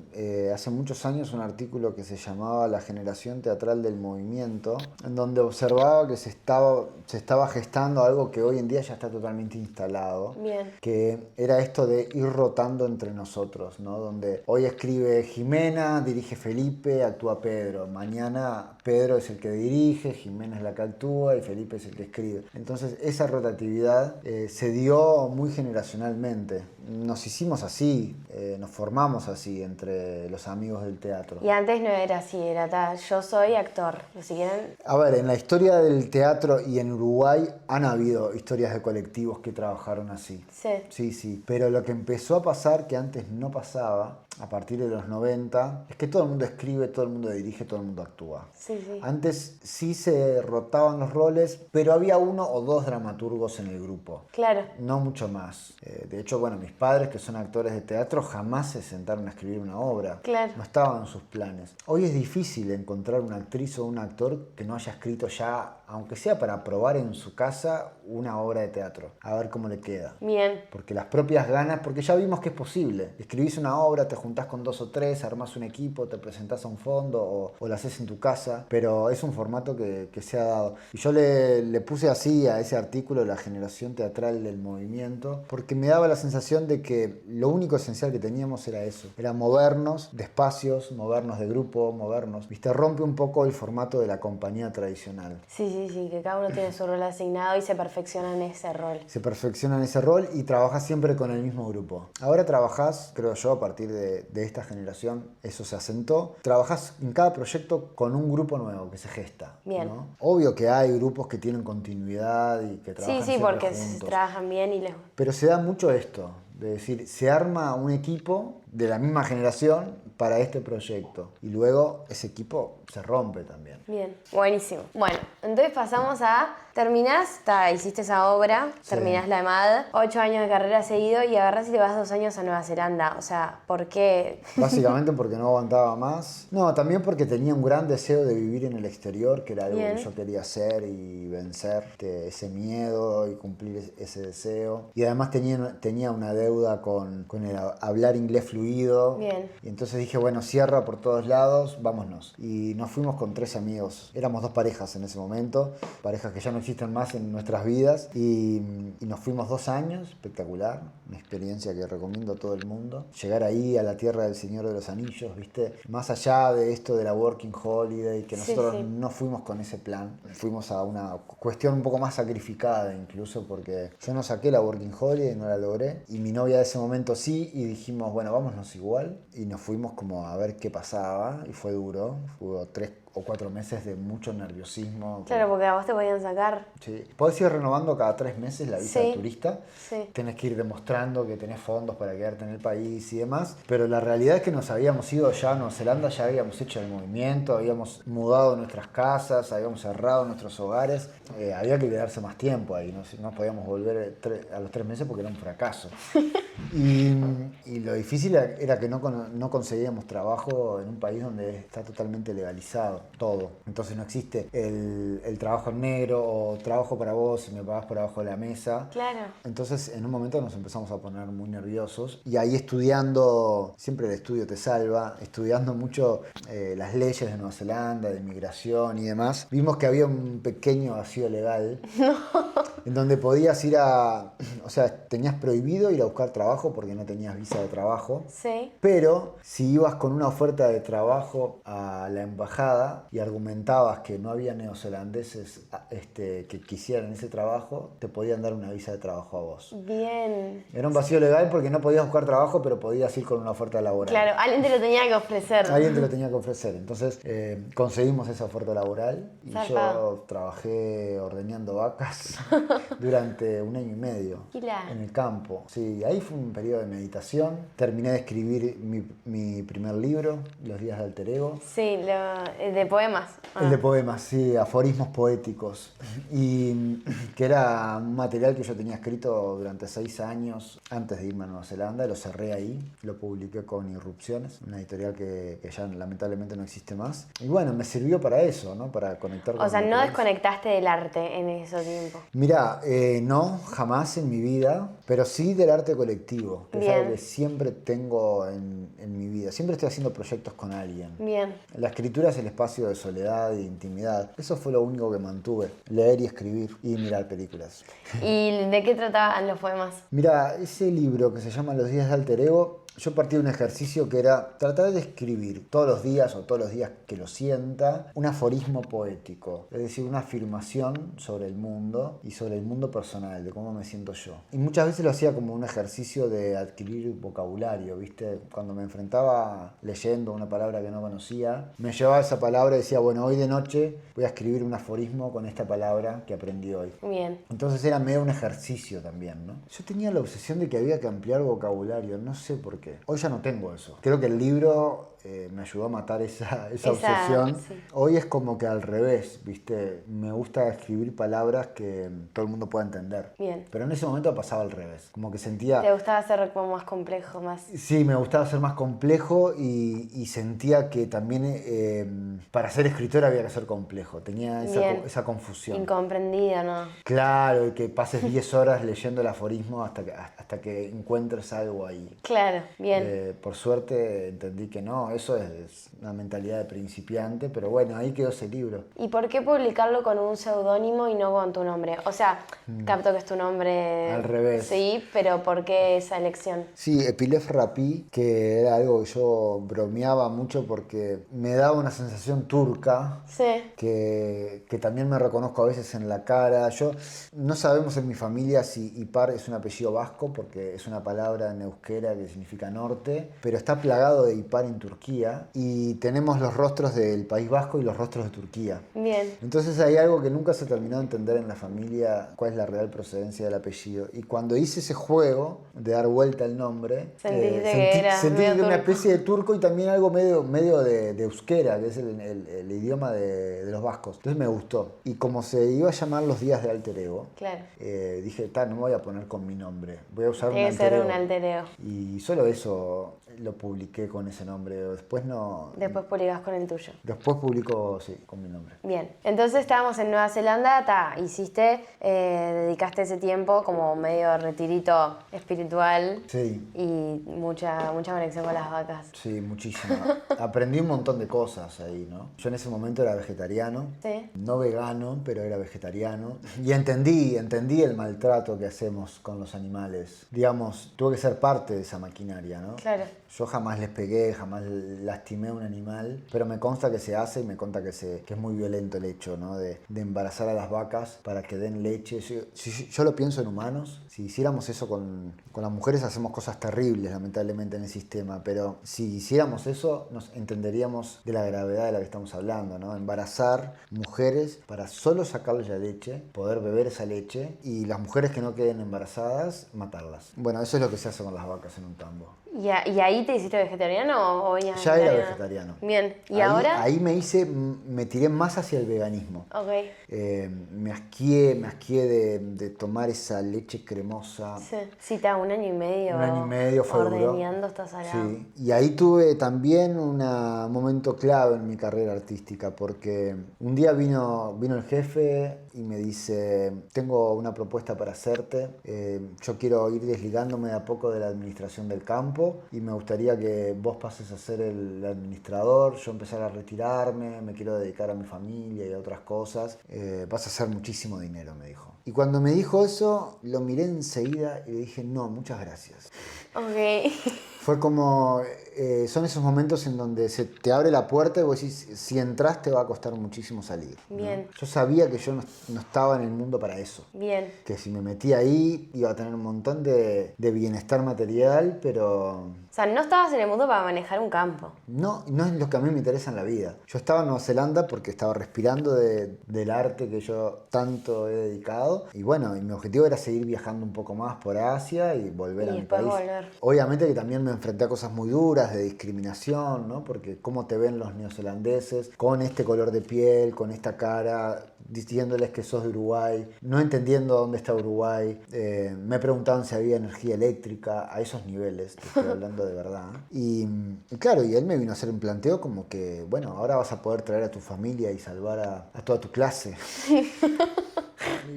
hace muchos años un artículo que se llamaba La generación teatral del movimiento, en donde observaba que se estaba gestando algo que hoy en día ya está totalmente instalado, Bien. que era esto de ir rotando entre nosotros, ¿no? Donde hoy escribe Jimena, dirige Felipe, actúa Pedro, mañana Pedro es el que dirige, Jimena es la que actúa y Felipe es el que escribe. Entonces esa rotatividad se dio muy generacionalmente. Nos hicimos así, nos formamos así entre los amigos del teatro. Y antes no era así, era yo soy actor, si quieren. A ver, en la historia del teatro y en Uruguay han habido historias de colectivos que trabajaron así. Sí. Sí, sí. Pero lo que empezó a pasar, que antes no pasaba, a partir de los 90, es que todo el mundo escribe, todo el mundo dirige, todo el mundo actúa. Sí, sí. Antes sí se rotaban los roles, pero había uno o dos dramaturgos en el grupo. Claro. No mucho más. De hecho, bueno, mis padres, que son actores de teatro, jamás se sentaron a escribir una obra. Claro. No estaban en sus planes. Hoy es difícil encontrar una actriz o un actor que no haya escrito ya, aunque sea para probar en su casa, una obra de teatro. A ver cómo le queda. Bien. Porque las propias ganas, porque ya vimos que es posible. Escribís una obra, te juntás con 2 o 3, armás un equipo, te presentás a un fondo o la haces en tu casa, pero es un formato que se ha dado. Y yo le puse así a ese artículo la generación teatral del movimiento, porque me daba la sensación de que lo único esencial que teníamos era eso, era movernos de espacios, movernos de grupo, movernos. ¿Viste? Rompe un poco el formato de la compañía tradicional. Sí, que cada uno tiene su rol asignado y se perfecciona en ese rol. Se perfecciona en ese rol y trabajás siempre con el mismo grupo. Ahora trabajás, creo yo, a partir de esta generación, eso se asentó, trabajás en cada proyecto con un grupo nuevo que se gesta. Bien. ¿No? Obvio que hay grupos que tienen continuidad y que trabajan Sí, siempre porque juntos. trabajan bien y les... Pero se da mucho esto, de decir, se arma un equipo de la misma generación para este proyecto. Y luego ese equipo se rompe también. Bien, buenísimo. Bueno, entonces pasamos a... Terminás, hiciste esa obra, Sí. terminás la EMAD, 8 años de carrera seguido y agarrás y te vas 2 años a Nueva Zelanda. O sea, ¿por qué? Básicamente porque no aguantaba más. No, también porque tenía un gran deseo de vivir en el exterior, que era algo Bien. que yo quería hacer y vencer ese miedo y cumplir ese deseo. Y además tenía una deuda con el hablar inglés fluido. Bien. Y entonces dije, bueno, cierra por todos lados, vámonos. Y nos fuimos con 3 amigos. Éramos 2 parejas en ese momento, parejas que ya no existen más en nuestras vidas. Y nos fuimos 2 años, espectacular. Una experiencia que recomiendo a todo el mundo. Llegar ahí a la tierra del Señor de los Anillos, ¿viste? Más allá de esto de la Working Holiday, que Sí, nosotros sí. no fuimos con ese plan. Fuimos a una cuestión un poco más sacrificada incluso, porque yo no saqué la Working Holiday, no la logré. Y mi novia de ese momento sí, y dijimos, bueno, vámonos igual. Y nos fuimos como a ver qué pasaba, y fue duro. Hubo o 4 meses de mucho nerviosismo. Claro, porque a vos te podían sacar. Sí. Podés ir renovando cada 3 meses la visa de Sí. turista. Sí. Tenés que ir demostrando que tenés fondos para quedarte en el país y demás. Pero la realidad es que nos habíamos ido ya a Nueva Zelanda, ya habíamos hecho el movimiento, habíamos mudado nuestras casas, habíamos cerrado nuestros hogares. Había que quedarse más tiempo ahí, no podíamos volver a los 3 meses porque era un fracaso. Y lo difícil era que no conseguíamos trabajo en un país donde está totalmente legalizado todo. Entonces no existe el trabajo en negro o trabajo para vos y me pagás por abajo de la mesa. Claro. Entonces en un momento nos empezamos a poner muy nerviosos y ahí estudiando, siempre el estudio te salva, estudiando mucho las leyes de Nueva Zelanda, de inmigración y demás, vimos que había un pequeño vacío legal en donde podías ir o sea, tenías prohibido ir a buscar trabajo porque no tenías visa de trabajo. Sí. Pero si ibas con una oferta de trabajo a la embajada y argumentabas que no había neozelandeses que quisieran ese trabajo, te podían dar una visa de trabajo a vos. Bien. Era un vacío legal porque no podías buscar trabajo, pero podías ir con una oferta laboral. Claro, alguien te lo tenía que ofrecer. Alguien te lo tenía que ofrecer. Entonces conseguimos esa oferta laboral y Zarpado. yo trabajé ordeñando vacas durante 1 año y medio Gila. en el campo. Sí, ahí fue un periodo de meditación. Terminé de escribir mi primer libro, Los días de Alter Ego. Sí, el de poemas. El de poemas, sí, aforismos poéticos. Y que era un material que yo tenía escrito durante 6 años antes de irme a Nueva Zelanda. Lo cerré ahí, lo publiqué con Irrupciones, una editorial que ya lamentablemente no existe más. Y bueno, me sirvió para eso, ¿no? Para conectar con O sea, lo no que es. desconectaste del arte en ese tiempo. Mirá, no, jamás en mi vida, pero sí del arte colectivo. Que es Bien. algo que siempre tengo en mi vida. Siempre estoy haciendo proyectos con alguien. Bien. La escritura es el espacio de soledad e intimidad. Eso fue lo único que mantuve. Leer y escribir y mirar películas. ¿Y de qué trataban los poemas? Mira, ese libro que se llama Los días de Alter Ego, yo partí de un ejercicio que era tratar de escribir todos los días o todos los días que lo sienta un aforismo poético, es decir, una afirmación sobre el mundo y sobre el mundo personal, de cómo me siento yo. Y muchas veces lo hacía como un ejercicio de adquirir vocabulario, ¿viste? Cuando me enfrentaba leyendo una palabra que no conocía, me llevaba esa palabra y decía, bueno, hoy de noche voy a escribir un aforismo con esta palabra que aprendí hoy. Bien. Entonces era medio un ejercicio también, ¿no? Yo tenía la obsesión de que había que ampliar vocabulario, no sé por qué. Hoy ya no tengo eso. Creo que el libro me ayudó a matar esa obsesión. Sí. Hoy es como que al revés, ¿viste? Me gusta escribir palabras que todo el mundo pueda entender. Bien. Pero en ese momento pasaba al revés. Como que sentía... ¿Te gustaba hacer como más complejo, más...? Sí, me gustaba ser más complejo y sentía que también para ser escritor había que ser complejo. Tenía Bien. esa confusión. Incomprendido, ¿no? Claro, y que pases 10 horas leyendo el aforismo hasta que encuentres algo ahí. Claro, bien. Por suerte entendí que no, eso es una mentalidad de principiante, pero bueno, ahí quedó ese libro. ¿Y por qué publicarlo con un seudónimo y no con tu nombre? O sea, capto que es tu nombre... Al revés. Sí, pero ¿por qué esa elección? Sí, Epilef Rapí, que era algo que yo bromeaba mucho porque me daba una sensación turca, Sí. que también me reconozco a veces en la cara. No sabemos en mi familia si Ipar es un apellido vasco, porque es una palabra en euskera que significa norte, pero está plagado de Ipar en Turquía y tenemos los rostros del País Vasco y los rostros de Turquía. Bien. Entonces hay algo que nunca se terminó de entender en la familia, cuál es la real procedencia del apellido. Y cuando hice ese juego de dar vuelta el nombre, Sentiste que era sentí medio una turco. especie de turco y también algo medio de euskera, que es el idioma de los vascos. Entonces me gustó. Y como se iba a llamar Los días de Alter Ego, Claro. dije, no me voy a poner con mi nombre, voy a usar un Tiene que alter ser ego. un alter ego. Y solo eso lo publiqué con ese nombre. Después no. Después publicás con el tuyo. Después publico, sí, con mi nombre. Bien, entonces estábamos en Nueva Zelanda, dedicaste ese tiempo como medio retirito espiritual Sí. y mucha conexión con las vacas. Sí, muchísimo. Aprendí un montón de cosas ahí, ¿no? Yo en ese momento era vegetariano, Sí. no vegano, pero era vegetariano. Y entendí el maltrato que hacemos con los animales. Digamos, tuve que ser parte de esa maquinaria, ¿no? Claro. Yo jamás les pegué, jamás lastimé a un animal, pero me consta que se hace y me consta que es muy violento el hecho, ¿no? de embarazar a las vacas para que den leche. Yo lo pienso en humanos, si hiciéramos eso con las mujeres hacemos cosas terribles lamentablemente en el sistema, pero si hiciéramos eso nos entenderíamos de la gravedad de la que estamos hablando, ¿no? Embarazar mujeres para solo sacarles la leche, poder beber esa leche y las mujeres que no queden embarazadas, matarlas. Bueno, eso es lo que se hace con las vacas en un tambo. ¿Y ahí te hiciste vegetariano o Ya era vegetariano. Bien, ¿y ahí, ahora? Ahí me tiré más hacia el veganismo. Ok. Me asqué de tomar esa leche cremosa. Sí, está 1 año y medio. 1 año y medio fue duro. Ordeñando esta salada. Sí, y ahí tuve también un momento clave en mi carrera artística, porque un día vino el jefe y me dice, tengo una propuesta para hacerte, yo quiero ir desligándome de a poco de la administración del campo y me gustaría que vos pases a ser el administrador, yo empezar a retirarme, me quiero dedicar a mi familia y a otras cosas, vas a hacer muchísimo dinero, me dijo. Y cuando me dijo eso, lo miré enseguida y le dije, no, muchas gracias. Ok. Fue como, son esos momentos en donde se te abre la puerta y vos decís, si entras te va a costar muchísimo salir, ¿no? Bien. Yo sabía que yo no estaba en el mundo para eso. Bien. Que si me metí ahí iba a tener un montón de bienestar material, pero O sea, no estabas en el mundo para manejar un campo. no es lo que a mí me interesa en la vida. Yo estaba en Nueva Zelanda porque estaba respirando del arte que yo tanto he dedicado. Y bueno, y mi objetivo era seguir viajando un poco más por Asia y volver a mi después país. volver. Obviamente que también me enfrenté a cosas muy duras de discriminación, ¿no? Porque cómo te ven los neozelandeses, con este color de piel, con esta cara, diciéndoles que sos de Uruguay, no entendiendo dónde está Uruguay. Me preguntaban si había energía eléctrica, a esos niveles, te estoy hablando de verdad. Y claro, y él me vino a hacer un planteo como que, bueno, ahora vas a poder traer a tu familia y salvar a toda tu clase.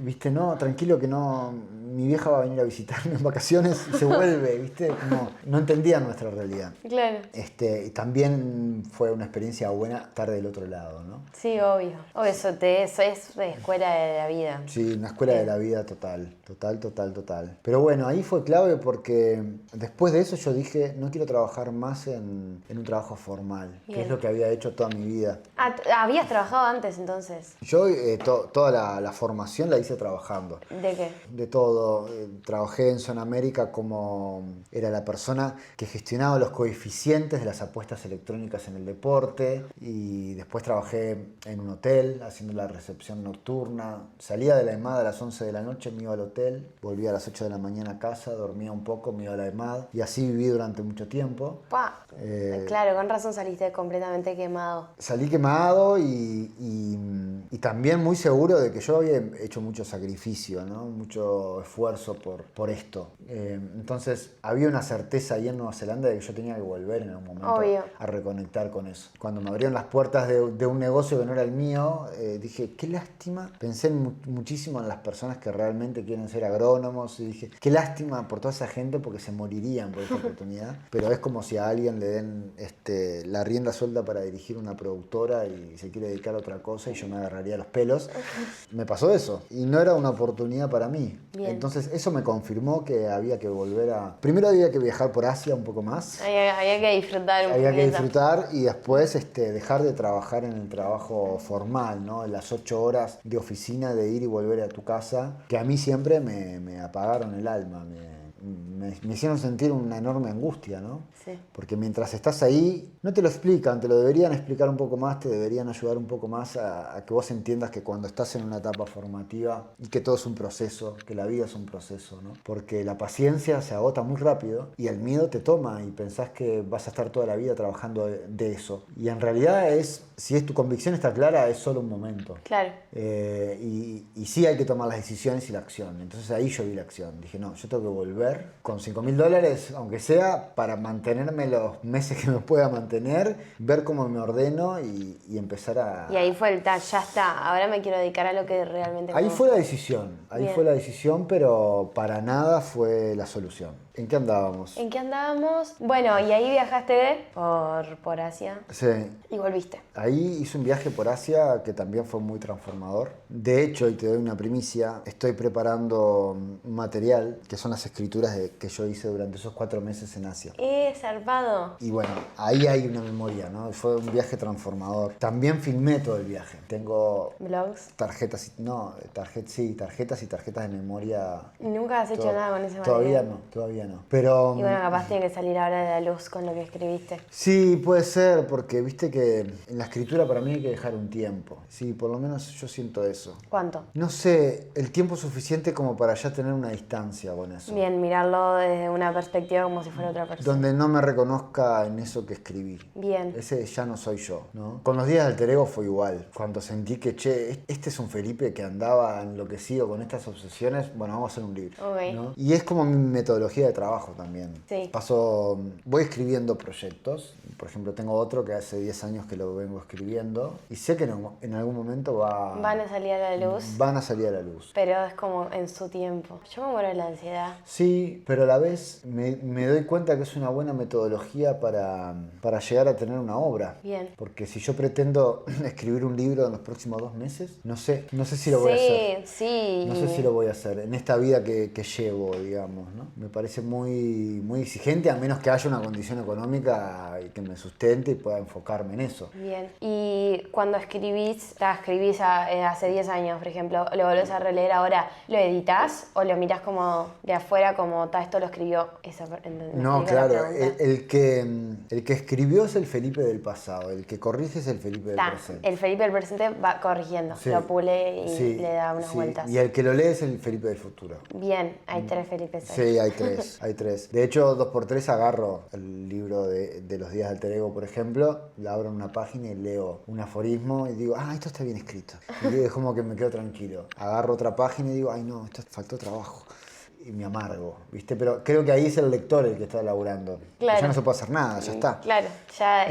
¿Viste? No, tranquilo que no, mi vieja va a venir a visitarme en vacaciones y se vuelve, ¿viste? Como, no entendía nuestra realidad. Claro. Y también fue una experiencia buena estar del otro lado, ¿no? Sí, obvio. Obvio, eso es de escuela de la vida. Sí, una escuela de la vida total. Pero bueno, ahí fue clave porque después de eso yo dije, no quiero trabajar más en un trabajo formal, Bien. que es lo que había hecho toda mi vida. Ah, ¿habías trabajado antes entonces? Yo toda la formación la hice trabajando. ¿De qué? De todo. Trabajé en Zona América como era la persona que gestionaba los coeficientes de las apuestas electrónicas en el deporte y después trabajé en un hotel haciendo la recepción nocturna. Salía de la EMAD a las 11 de la noche, me iba al hotel, volvía a las 8 de la mañana a casa, dormía un poco, me iba a la EMAD y así viví durante mucho tiempo. Claro, con razón saliste completamente quemado. Salí quemado y también muy seguro de que yo había hecho mucho sacrificio, ¿no? Mucho esfuerzo por esto. Entonces había una certeza ahí en Nueva Zelanda de que yo tenía que volver en algún momento a reconectar con eso. Cuando me abrieron las puertas de un negocio que no era el mío, dije, qué lástima. Pensé muchísimo en las personas que realmente quieren ser agrónomos y dije, qué lástima por toda esa gente porque se morirían por esta oportunidad. Pero es como si a alguien le den la rienda suelta para dirigir una productora y se quiere dedicar a otra cosa y yo me agarraría los pelos. Me pasó eso y no era una oportunidad para mí. Bien. Entonces eso me confirmó que había que volver a... Primero había que viajar por Asia un poco más. Había que disfrutar un poquito. Había que disfrutar y después dejar de trabajar en el trabajo formal, ¿no? Las 8 horas de oficina de ir y volver a tu casa, que a mí siempre me apagaron el alma, me hicieron sentir una enorme angustia, ¿no? Sí. Porque mientras estás ahí, no te lo explican, te lo deberían explicar un poco más, te deberían ayudar un poco más a que vos entiendas que cuando estás en una etapa formativa y que todo es un proceso, que la vida es un proceso, ¿no? Porque la paciencia se agota muy rápido y el miedo te toma y pensás que vas a estar toda la vida trabajando de eso. Y en realidad si tu convicción está clara, es solo un momento. Claro. Y sí hay que tomar las decisiones y la acción. Entonces ahí yo vi la acción. Dije, no, yo tengo que volver con $5.000, aunque sea, para mantenerme los meses que me pueda mantener, ver cómo me ordeno y empezar a... Y ahí fue ya está, ahora me quiero dedicar a lo que realmente... Ahí fue la decisión, Bien. pero para nada fue la solución. ¿En qué andábamos? ¿En qué andábamos? Bueno, y ahí viajaste por Asia Sí. y volviste. Ahí hice un viaje por Asia que también fue muy transformador. De hecho, y te doy una primicia, estoy preparando un material que son las escrituras que yo hice durante esos 4 meses en Asia. Zarpado. Y bueno, ahí hay una memoria, ¿no? Fue un viaje transformador. También filmé todo el viaje. Tengo ¿Vlogs? tarjetas, tarjetas y tarjetas de memoria. ¿Y nunca has hecho nada con ese Todavía material? todavía no. Pero Y bueno, capaz tiene que salir ahora de la luz con lo que escribiste. sí, puede ser, porque viste que en la escritura para mí hay que dejar un tiempo. Sí, por lo menos yo siento eso. ¿Cuánto? No sé, el tiempo suficiente como para ya tener una distancia con eso. Bien, mirarlo desde una perspectiva como si fuera otra persona. Donde no me reconozca en eso que escribí. Bien. Ese ya no soy yo, ¿no? Con los días del alter ego fue igual. Cuando sentí que, este es un Felipe que andaba enloquecido con estas obsesiones, bueno, vamos a hacer un libro. Ok. ¿no? Y es como mi metodología de trabajo también. Sí. Voy escribiendo proyectos. Por ejemplo, tengo otro que hace 10 años que lo vengo escribiendo. Y sé que en algún momento Van a salir a la luz, van a salir a la luz. pero es como en su tiempo. Yo me muero de la ansiedad. Sí, pero a la vez me doy cuenta que es una buena metodología para llegar a tener una obra. Bien. Porque si yo pretendo escribir un libro en los próximos 2 meses, no sé si lo voy a hacer. Sí. No sé si lo voy a hacer en esta vida que llevo, digamos, ¿no? Me parece muy, muy exigente, a menos que haya una condición económica y que me sustente y pueda enfocarme en eso. Bien. Y cuando escribís hace 10 años, por ejemplo, lo volvés a releer ahora, ¿lo editas o lo mirás como de afuera, como esto lo escribió esa persona? No, claro, el que escribió es el Felipe del pasado, el que corrige es el Felipe del presente. El Felipe del presente va corrigiendo, Sí, lo pule y sí, le da unas sí. vueltas. Y el que lo lee es el Felipe del futuro. Bien, hay 3 Felipes ahí. Sí, hay 3, hay 3. De hecho, 2x3 agarro el libro de los días del alter ego, por ejemplo, le abro en una página y leo un aforismo y digo, esto está bien escrito. Y es como que me quedo tranquilo. Agarro otra página y digo, ay no, esto faltó trabajo. Y me amargo, ¿viste? Pero creo que ahí es el lector el que está elaborando. Claro. Ya no se puede hacer nada, ya está. Claro, ya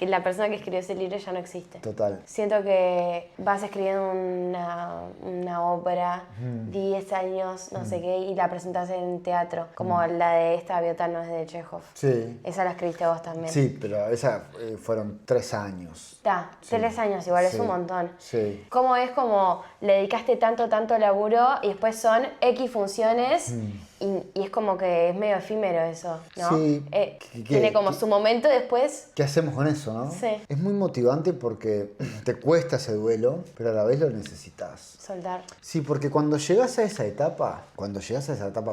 la persona que escribió ese libro ya no existe. Total. Siento que vas escribiendo una obra, 10 años, no sé qué, y la presentás en teatro, como la de esta Gaviota no es de Chekhov. Sí. Esa la escribiste vos también. Sí, pero esa fueron 3 años. Está, Sí. 3 años igual, es Sí. un montón. Sí. ¿Cómo es como le dedicaste tanto laburo y después son X funciones y es como que es medio efímero eso, ¿no? Sí. Tiene como su momento y después... ¿Qué hacemos con eso, no? Sí. Es muy motivante porque te cuesta ese duelo, pero a la vez lo necesitas. Soltar. Sí, porque cuando llegas a esa etapa,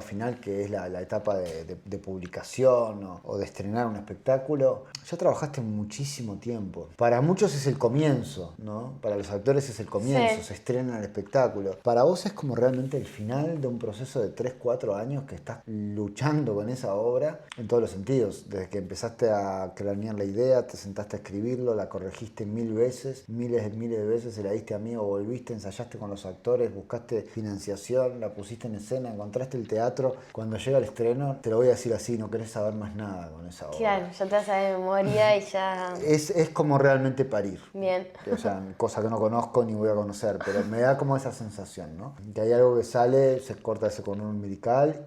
final, que es la etapa de publicación o de estrenar un espectáculo, ya trabajaste muchísimo tiempo. Para muchos es el comienzo, ¿no? Para los actores es el comienzo, Sí. se estrena el espectáculo. Para vos es como realmente el final de un proceso de 3, 4 años que estás luchando con esa obra en todos los sentidos. Desde que empezaste a cranear la idea, te sentaste a escribirlo, la corregiste 1000 veces, miles de veces, se la diste amigo, volviste, ensayaste con los actores, buscaste financiación, la pusiste en escena, encontraste el teatro. Cuando llega el estreno, te lo voy a decir así, no querés saber más nada con esa obra. Claro, ya te vas de memoria y ya... Es como realmente parir. Bien. O sea, cosa que no conozco ni voy a conocer, pero me da como esa sensación, ¿no? Que hay algo que sale, se corta ese cordón umbilical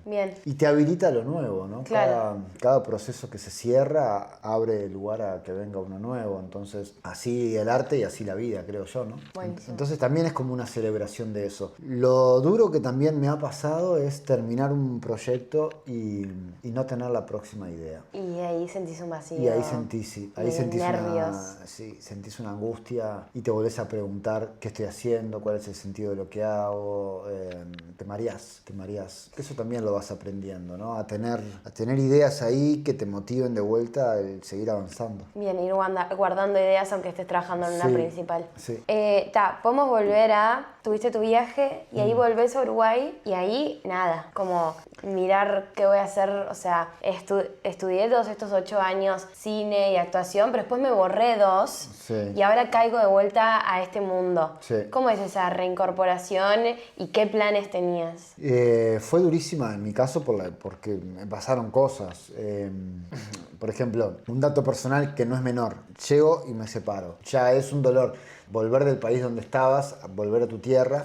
Bien. y te habilita lo nuevo, ¿no? Claro. Cada proceso que se cierra abre lugar a que venga uno nuevo. Entonces, así el arte y así la vida, creo yo, ¿no? Buenísimo. Entonces también es como una celebración de eso. Lo duro que también me ha pasado es terminar un proyecto y no tener la próxima idea. Y ahí sentís un vacío. Y ahí sentís nervios. sentís una angustia y te volvés a preguntar qué estoy haciendo, cuál es el sentido de lo que hago, te mareás. Eso también lo vas aprendiendo, ¿no? A tener ideas ahí que te motiven de vuelta a seguir avanzando. Bien, ir guardando ideas aunque estés trabajando en una Sí, principal. sí. Podemos volver tuviste tu viaje y ahí volvés a Uruguay y ahí nada, como mirar qué voy a hacer, o sea, estudié todos estos 8 años cine y actuación, pero después me borré 2 Sí. y ahora caigo de vuelta a este mundo. Sí. ¿Cómo es esa reincorporación y qué planes tenías? Fue durísima en mi caso porque me pasaron cosas. Por ejemplo, un dato personal que no es menor. Llego y me separo. Ya es un dolor volver del país donde estabas, volver a tu tierra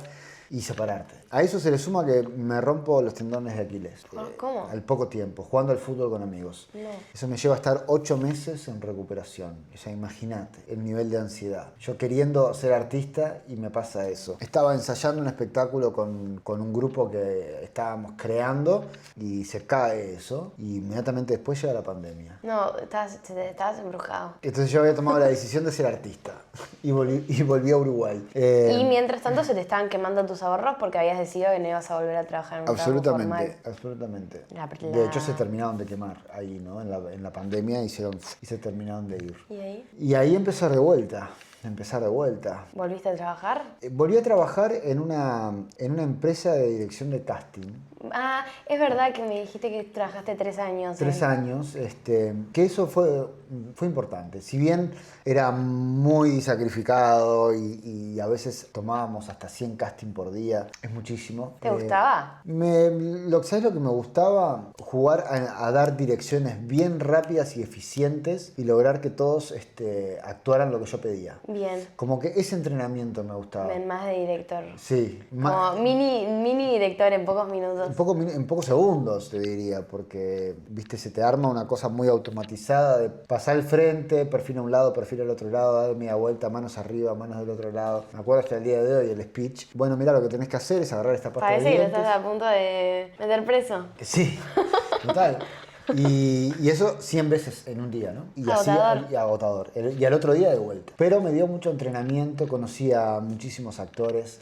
y separarte. A eso se le suma que me rompo los tendones de Aquiles. ¿Cómo? Al poco tiempo, jugando al fútbol con amigos. No. Eso me lleva a estar 8 meses en recuperación. O sea, imagínate el nivel de ansiedad. Yo queriendo ser artista y me pasa eso. Estaba ensayando un espectáculo con un grupo que estábamos creando y se cae eso. Y inmediatamente después llega la pandemia. No, estabas embrujado. Entonces yo había tomado la decisión de ser artista y volví a Uruguay. Y mientras tanto se te estaban quemando tus ahorros porque habías decidido que no ibas a volver a trabajar en un trabajo formal. Absolutamente. La- De hecho se terminaron de quemar ahí, ¿no? En la pandemia y se terminaron de ir. ¿Y ahí? Y ahí empezar de vuelta. ¿Volviste a trabajar? Volví a trabajar en una empresa de dirección de casting. Ah, es verdad que me dijiste que trabajaste 3 años. 3 años, que eso fue importante. Si bien era muy sacrificado y a veces tomábamos hasta 100 casting por día, es muchísimo. ¿Te gustaba? ¿Sabes lo que me gustaba? Jugar a dar direcciones bien rápidas y eficientes y lograr que todos actuaran lo que yo pedía. Bien. Como que ese entrenamiento me gustaba. Ven, más de director. Sí. Como mini director en pocos minutos. En pocos segundos, te diría, porque, viste, se te arma una cosa muy automatizada de pasar al frente, perfil a un lado, perfil al otro lado, dar media vuelta, manos arriba, manos del otro lado. Me acuerdo hasta el día de hoy el speech. Bueno, mira, lo que tenés que hacer es agarrar esta pasta de Parece que lo dientes. estás a punto de meter preso. Sí, total. Y eso 100 veces en un día, ¿no? Y Agotador. así, y agotador. Y al otro día de vuelta. Pero me dio mucho entrenamiento, conocí a muchísimos actores.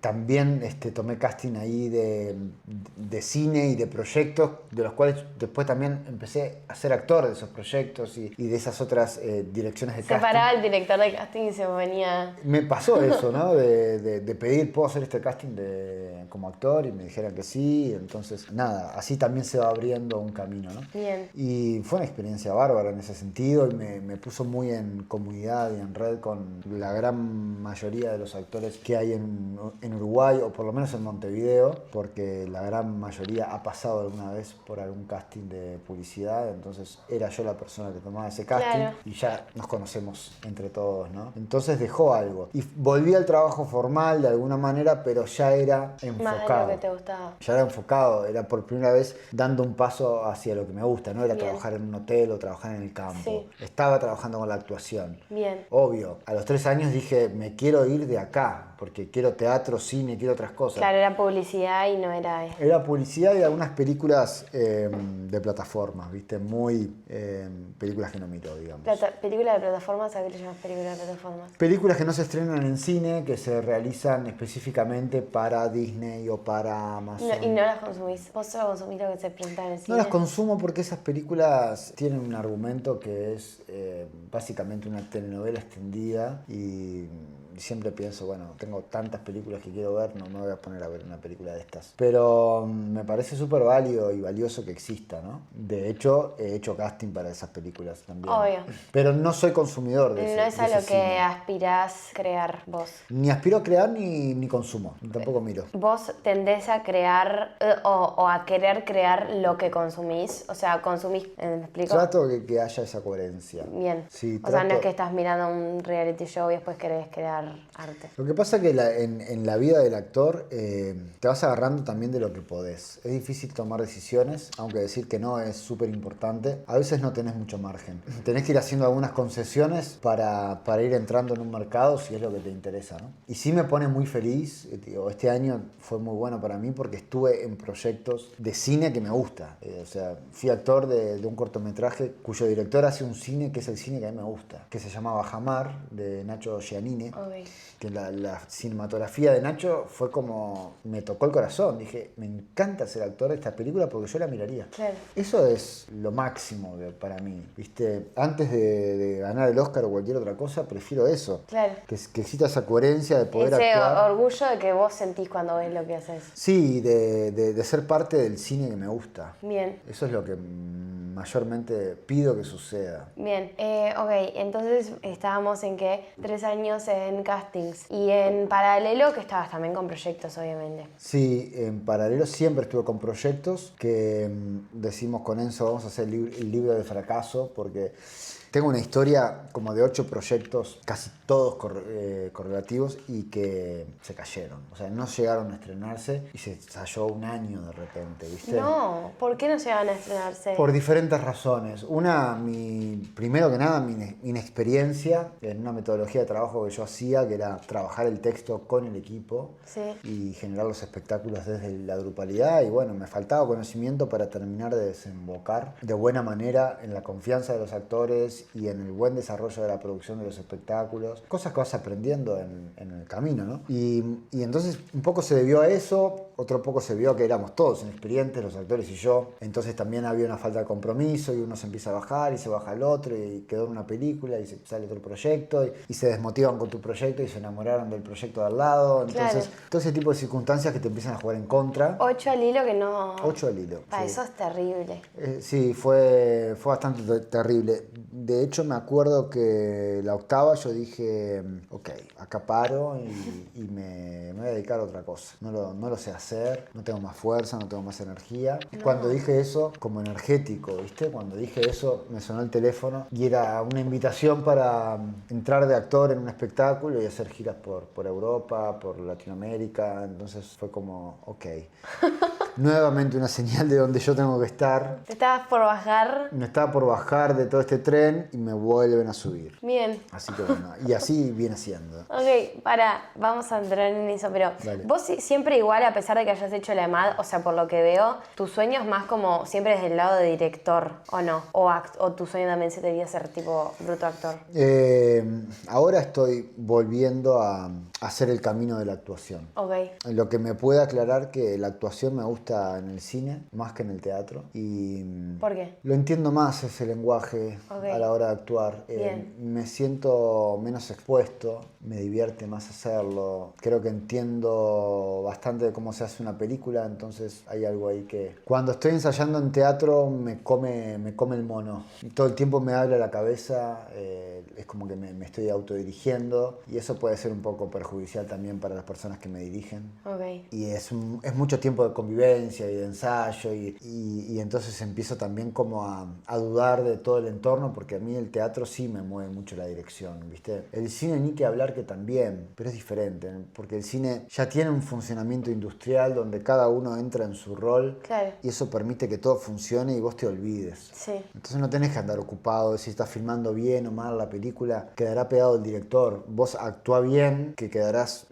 También tomé casting ahí de cine y de proyectos, de los cuales después también empecé a ser actor de esos proyectos y de esas otras direcciones de Se casting. paraba el director de casting y se venía... Me pasó eso, ¿no? De pedir, ¿puedo hacer este casting como actor? Y me dijeron que sí. Entonces, nada, así también se va abriendo un camino, ¿no? Bien. Y fue una experiencia bárbara en ese sentido y me puso muy en comunidad y en red con la gran mayoría de los actores que hay en Uruguay, o por lo menos en Montevideo, porque la gran mayoría ha pasado alguna vez por algún casting de publicidad, entonces era yo la persona que tomaba ese casting. Claro. Y ya nos conocemos entre todos, ¿no? Entonces dejó algo. Y volví al trabajo formal de alguna manera, pero ya era enfocado. Más de lo que te gustaba. Ya era enfocado, era por primera vez dando un paso hacia lo que me gusta, no era Bien. trabajar en un hotel o trabajar en el campo. Sí. Estaba trabajando con la actuación. Bien. Obvio, a los 3 años dije, me quiero ir de acá, porque quiero teatro, cine, quiero otras cosas. Claro, era publicidad y no era... Era publicidad y algunas películas de plataformas, ¿viste? Muy películas que no miro, digamos. ¿Película de plataformas? ¿A qué le llamas película de plataformas? Películas que no se estrenan en cine, que se realizan específicamente para Disney o para Amazon. No, y no las consumís. Vos solo consumís lo que se presenta en el cine. No las consumo porque esas películas tienen un argumento que es básicamente una telenovela extendida y siempre pienso, bueno, tengo tantas películas que quiero ver, no me voy a poner a ver una película de estas. Pero me parece súper válido y valioso que exista, ¿no? De hecho, he hecho casting para esas películas también. Obvio. Pero no soy consumidor de No es a lo que cine. aspirás crear vos. Ni aspiro a crear ni consumo, tampoco miro. Vos tendés a crear o a querer crear lo que consumís. O sea, consumís, ¿me explico? Trato que haya esa coherencia. Bien. Sí, o sea, no trato- es que estás mirando un reality show y después querés crear arte. Lo que pasa es que en la vida del actor te vas agarrando también de lo que podés. Es difícil tomar decisiones, aunque decir que no es súper importante. A veces no tenés mucho margen. Tenés que ir haciendo algunas concesiones para ir entrando en un mercado si es lo que te interesa, ¿no? Y sí me pone muy feliz. Este año fue muy bueno para mí porque estuve en proyectos de cine que me gusta. O sea, fui actor de un cortometraje cuyo director hace un cine que es el cine que a mí me gusta, que se llamaba Jamar, de Nacho Giannini. Ok. Que la cinematografía de Nacho fue como... me tocó el corazón. Dije, me encanta ser actor de esta película porque yo la miraría. Claro. Eso es lo máximo para mí, ¿viste? Antes de ganar el Oscar o cualquier otra cosa, prefiero eso. Claro. Que exista esa coherencia de poder Ese actuar. orgullo de que vos sentís cuando ves lo que haces. Sí, de ser parte del cine que me gusta. Bien. Eso es lo que mayormente pido que suceda. Bien, ok, entonces estábamos en que 3 años en castings y en paralelo que estabas también con proyectos, obviamente. Sí, en paralelo siempre estuve con proyectos que decimos con Enzo, vamos a hacer el libro del fracaso, porque tengo una historia como de 8 proyectos, casi todos correlativos, y que se cayeron. O sea, no llegaron a estrenarse y se estalló un año de repente, ¿viste? No, ¿por qué no llegaban a estrenarse? Por diferentes razones. Una, primero que nada, mi inexperiencia en una metodología de trabajo que yo hacía, que era trabajar el texto con el equipo Sí. y generar los espectáculos desde la grupalidad. Y bueno, me faltaba conocimiento para terminar de desembocar de buena manera en la confianza de los actores y en el buen desarrollo de la producción de los espectáculos. Cosas que vas aprendiendo en el camino, ¿no? Y entonces un poco se debió a eso, otro poco se vio a que éramos todos inexperientes, los actores y yo. Entonces también había una falta de compromiso y uno se empieza a bajar y se baja el otro y quedó en una película y sale otro proyecto y se desmotivan con tu proyecto y se enamoraron del proyecto de al lado. Entonces, Claro. todo ese tipo de circunstancias que te empiezan a jugar en contra. 8 al hilo que no... 8 al hilo. Pa, Sí. eso es terrible. Sí, fue bastante terrible. De hecho, me acuerdo que la octava yo dije, ok, acá paro y me voy a dedicar a otra cosa. No lo sé hacer, no tengo más fuerza, no tengo más energía. Y cuando dije eso, como energético, ¿viste? Cuando dije eso, me sonó el teléfono y era una invitación para entrar de actor en un espectáculo y hacer giras por Europa, por Latinoamérica. Entonces fue como, ok. Nuevamente una señal de donde yo tengo que estar. Te estabas por bajar. Me estaba por bajar de todo este tren y me vuelven a subir. Bien. Así que bueno, y así viene siendo. Ok, vamos a entrar en eso, pero Dale. vos siempre igual, a pesar de que hayas hecho la EMAD, o sea, por lo que veo, tu sueño es más como siempre desde el lado de director, ¿o no? O tu sueño también se debía ser tipo bruto actor. Ahora estoy volviendo a hacer el camino de la actuación. Ok, Lo que me puede aclarar que la actuación me gusta en el cine más que en el teatro. Y ¿por qué? lo entiendo más ese lenguaje Ok. a la hora de actuar. Bien. Me siento menos expuesto, me divierte más hacerlo. Creo que entiendo bastante de cómo se hace una película, entonces hay algo ahí que... Cuando estoy ensayando en teatro me come el mono. Y todo el tiempo me habla la cabeza, es como que me estoy autodirigiendo y eso puede ser un poco perjudicial también para las personas que me dirigen. Ok. Y es mucho tiempo de convivencia y de ensayo y entonces empiezo también como a dudar de todo el entorno porque a mí el teatro sí me mueve mucho la dirección, ¿viste? El cine ni que hablar que también, pero es diferente, ¿no? Porque el cine ya tiene un funcionamiento industrial donde cada uno entra en su rol Claro. y eso permite que todo funcione y vos te olvides. Sí. Entonces no tenés que andar ocupado de si estás filmando bien o mal la película, quedará pegado el director. Vos actúa bien, que quedarás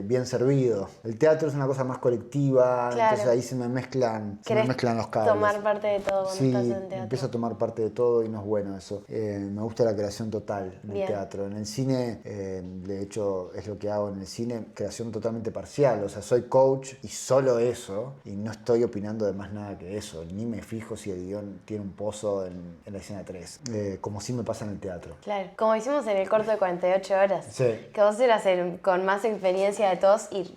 bien servido. El teatro es una cosa más colectiva, Claro. entonces ahí se me mezclan ¿Querés los cables. tomar parte de todo cuando Sí, estás en teatro? empiezo a tomar parte de todo y no es bueno eso. Me gusta la creación total en Bien. el teatro. En el cine, de hecho, es lo que hago en el cine, creación totalmente parcial. O sea, soy coach y solo eso, y no estoy opinando de más nada que eso. Ni me fijo si el guión tiene un pozo en la escena 3, como sí me pasa en el teatro. Claro, como hicimos en el corto de 48 horas. Sí. Que vos eras el con más experiencia de todos y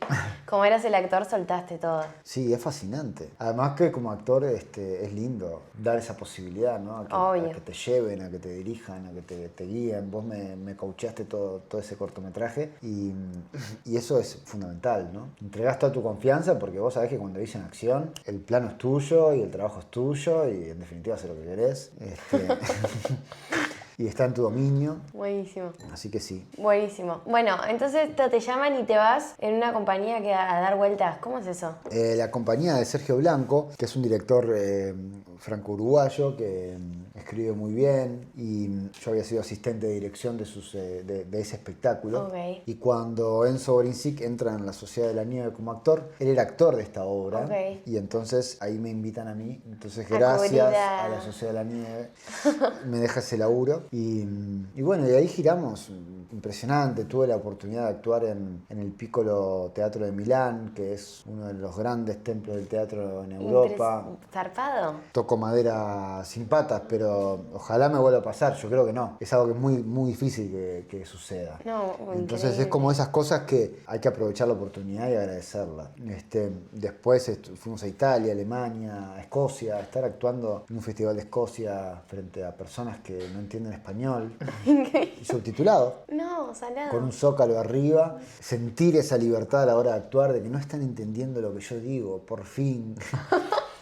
como eras el actor soltaste todo. Sí, es fascinante. Además que como actor es lindo dar esa posibilidad, ¿no? Obvio. A que te lleven, a que te dirijan, a que te guíen. Vos me coachaste todo ese cortometraje y eso es fundamental, ¿no? Entregás toda tu confianza porque vos sabés que cuando dicen acción, el plano es tuyo y el trabajo es tuyo y en definitiva haces lo que querés. Y está en tu dominio, Buenísimo. así que sí. Buenísimo. Bueno, entonces te llaman y te vas en una compañía que a dar vueltas. ¿Cómo es eso? La compañía de Sergio Blanco, que es un director franco-uruguayo que escribe muy bien y yo había sido asistente de dirección de ese espectáculo. Ok. Y cuando Enzo Borincic entra en la Sociedad de la Nieve como actor, él era actor de esta obra. Ok. Y entonces ahí me invitan a mí. Ences A gracias cubrir a la Sociedad de la Nieve me deja ese laburo. Y bueno, y ahí giramos, impresionante. Tuve la oportunidad de actuar en el Piccolo Teatro de Milán, que es uno de los grandes templos del teatro en Europa. ¿Zarpado? Toco madera sin patas, pero ojalá me vuelva a pasar. Yo creo que no. Es algo que es muy, muy difícil que suceda. No, Entonces increíble. es como esas cosas que hay que aprovechar la oportunidad y agradecerla. Después fuimos a Italia, Alemania, a Escocia, a estar actuando en un festival de Escocia frente a personas que no entienden español. Y subtitulado, No, salado. con un zócalo arriba, sentir esa libertad a la hora de actuar, de que no están entendiendo lo que yo digo, por fin.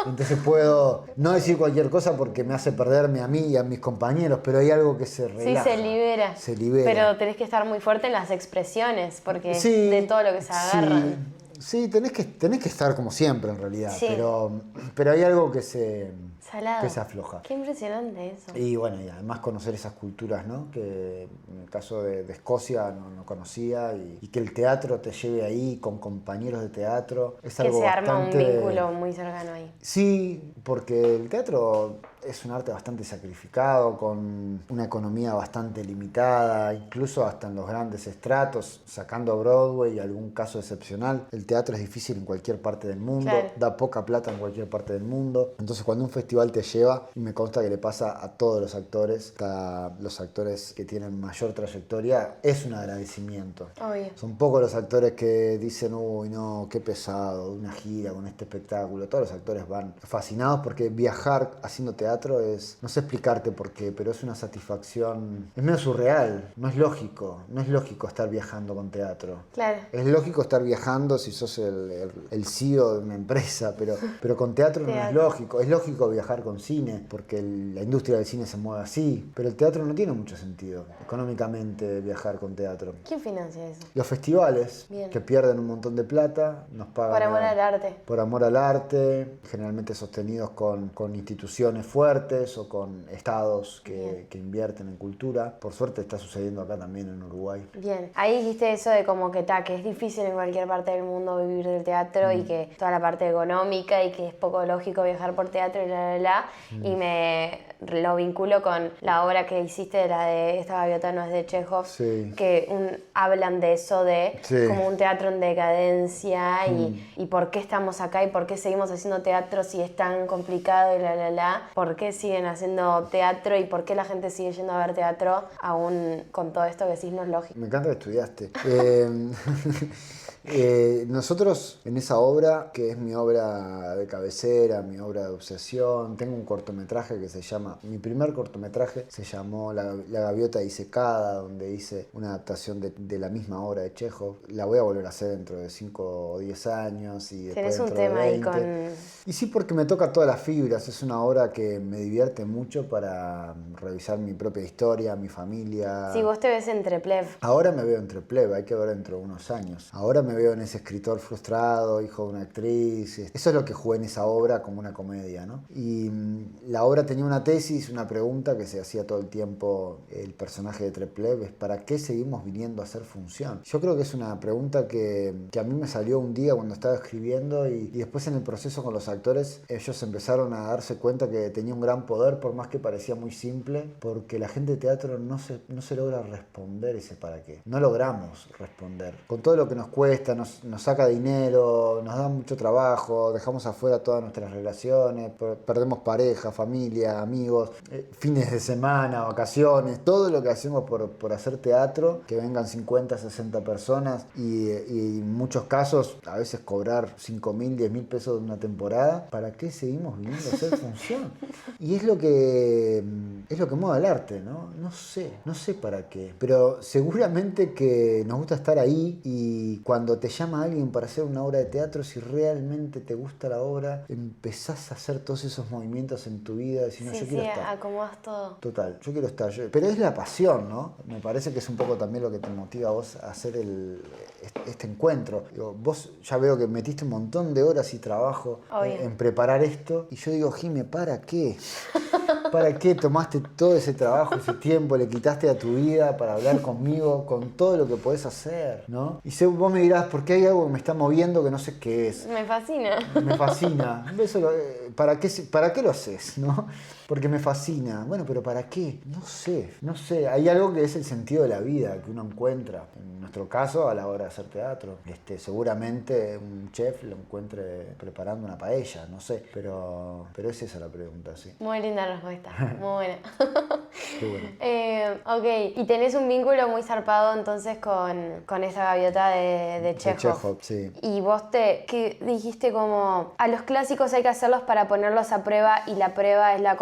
Entonces puedo no decir cualquier cosa porque me hace perderme a mí y a mis compañeros, pero hay algo que se relaja. Sí, se libera. Se libera. Pero tenés que estar muy fuerte en las expresiones, porque Sí, de todo lo que se agarran. Sí, tenés que estar como siempre en realidad, Sí. pero hay algo que se Salado. afloja. Qué impresionante eso. Y bueno, y además conocer esas culturas, ¿no? Que en el caso de Escocia no conocía y que el teatro te lleve ahí con compañeros de teatro. Es Que algo se arma un bastante... vínculo muy cercano ahí. Sí, porque el teatro es un arte bastante sacrificado, con una economía bastante limitada, incluso hasta en los grandes estratos, sacando a Broadway y algún caso excepcional. El teatro es difícil en cualquier parte del mundo, Claro. da poca plata en cualquier parte del mundo. Entonces cuando un festival te lleva, y me consta que le pasa a todos los actores, hasta los actores que tienen mayor trayectoria, es un agradecimiento. Obvio. Son pocos los actores que dicen, uy, no, qué pesado, una gira con este espectáculo. Todos los actores van fascinados porque viajar haciendo teatro es, no sé explicarte por qué, pero es una satisfacción, es medio surreal, no es lógico estar viajando con teatro. Claro. Es lógico estar viajando si sos el CEO de una empresa, pero con teatro no es lógico. Es lógico viajar con cine, porque la industria del cine se mueve así, pero el teatro no tiene mucho sentido económicamente viajar con teatro. ¿Quién financia eso? Los festivales, Bien. que pierden un montón de plata, nos pagan Por amor al arte. por amor al arte, generalmente sostenidos con instituciones fuertes o con estados que invierten en cultura. Por suerte está sucediendo acá también en Uruguay. Bien, ahí dijiste eso de como que es difícil en cualquier parte del mundo vivir del teatro y que toda la parte económica y que es poco lógico viajar por teatro y y me lo vinculo con la obra que hiciste, la de Esta gaviota no es de Chekhov, Sí. que hablan de eso de Sí. como un teatro en decadencia y por qué estamos acá y por qué seguimos haciendo teatro si es tan complicado y por qué siguen haciendo teatro y por qué la gente sigue yendo a ver teatro aún con todo esto que decís no es lógico. Me encanta que estudiaste. Nosotros en esa obra, que es mi obra de cabecera, mi obra de obsesión, tengo un cortometraje que se llama, mi primer cortometraje se llamó La gaviota disecada, donde hice una adaptación de la misma obra de Chekhov. La voy a volver a hacer dentro de 5 o 10 años y después Tenés un dentro de tema ahí 20. con... Y sí, porque me toca todas las fibras, es una obra que me divierte mucho para revisar mi propia historia, mi familia. Sí, vos te ves entre Plev. Ahora me veo entre plebe, hay que ver dentro de unos años. Ahora me veo en ese escritor frustrado, hijo de una actriz. Eso es lo que jugué en esa obra como una comedia, ¿no? Y la obra tenía una tesis, una pregunta que se hacía todo el tiempo el personaje de Treplev, es ¿para qué seguimos viniendo a hacer función? Yo creo que es una pregunta que a mí me salió un día cuando estaba escribiendo y después en el proceso con los actores, ellos empezaron a darse cuenta que tenía un gran poder, por más que parecía muy simple, porque la gente de teatro no se logra responder ese para qué. No logramos responder. Con todo lo que nos cuesta, nos saca dinero, nos da mucho trabajo, dejamos afuera todas nuestras relaciones, perdemos pareja, familia, amigos, fines de semana, vacaciones, todo lo que hacemos por hacer teatro, que vengan 50, 60 personas y en muchos casos a veces cobrar 5.000, 10.000 pesos de una temporada, ¿para qué seguimos viniendo a hacer función? Y es lo que mueve el arte, ¿no? No sé para qué, pero seguramente que nos gusta estar ahí y cuando te llama alguien para hacer una obra de teatro, si realmente te gusta la obra, empezás a hacer todos esos movimientos en tu vida, decís, no, yo quiero estar. Acomodas todo. Total, yo quiero estar. Pero es la pasión, ¿no? Me parece que es un poco también lo que te motiva a vos a hacer este encuentro. Digo, vos ya veo que metiste un montón de horas y trabajo en preparar esto, y yo digo, Jime, ¿para qué? ¿Para qué tomaste todo ese trabajo, ese tiempo, le quitaste a tu vida para hablar conmigo, con todo lo que podés hacer, ¿no? Y vos me dirás, ¿por qué hay algo que me está moviendo que no sé qué es? Me fascina. Me fascina. ¿Para qué lo haces, no? Porque me fascina. Bueno, pero ¿para qué? No sé. Hay algo que es el sentido de la vida que uno encuentra. En nuestro caso, a la hora de hacer teatro. Seguramente un chef lo encuentre preparando una paella, no sé. Pero es esa la pregunta, sí. Muy linda respuesta, muy buena. Qué bueno. Ok, y tenés un vínculo muy zarpado entonces con esa gaviota de Chekhov. De Chekhov, sí. Y vos que dijiste como, a los clásicos hay que hacerlos para ponerlos a prueba y la prueba es la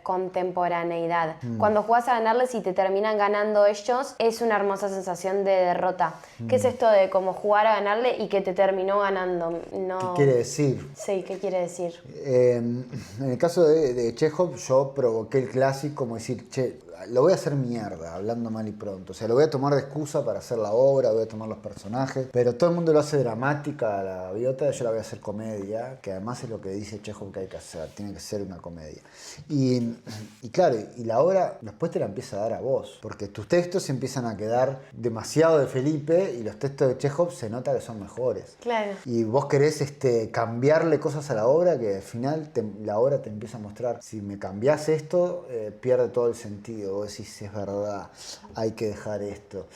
contemporaneidad. Cuando jugás a ganarles y te terminan ganando ellos, es una hermosa sensación de derrota. ¿Qué es esto de como jugar a ganarle y que te terminó ganando? No... ¿Qué quiere decir? Sí, ¿qué quiere decir? En el caso de Chekhov, yo provoqué el clásico como decir, che, lo voy a hacer mierda, hablando mal y pronto. O sea, lo voy a tomar de excusa para hacer la obra, voy a tomar los personajes. Pero todo el mundo lo hace dramática a la gaviota, yo la voy a hacer comedia, que además es lo que dice Chekhov que hay que hacer, tiene que ser una comedia. Y claro, y la obra después te la empieza a dar a vos, porque tus textos empiezan a quedar demasiado de Felipe y los textos de Chekhov se nota que son mejores. Claro. Y vos querés cambiarle cosas a la obra que al final la obra te empieza a mostrar, si me cambiás esto, pierde todo el sentido. Vos decís, es verdad, hay que dejar esto.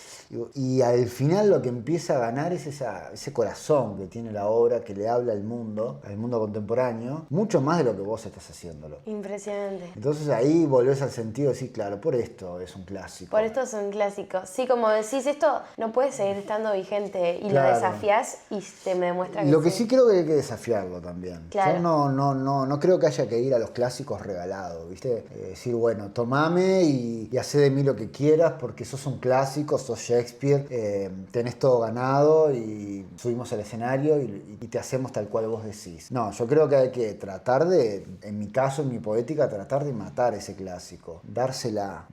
Y al final lo que empieza a ganar es ese corazón que tiene la obra, que le habla al mundo contemporáneo, mucho más de lo que vos estás haciéndolo. Impresionante. Entonces ahí volvés al sentido de decir, claro, por esto es un clásico. Por esto es un clásico. Sí, como decís, esto no puede seguir estando vigente y claro. Lo desafías y te me demuestra que lo que sí creo que hay que desafiarlo también. Claro. Yo no creo que haya que ir a los clásicos regalados, ¿viste? Decir, bueno, tomame y hacé de mí lo que quieras porque sos un clásico, sos Shakespeare, tenés todo ganado y subimos al escenario y te hacemos tal cual vos decís. No, yo creo que hay que tratar de, en mi caso, en mi poética, tratar de matar ese clásico, dársela.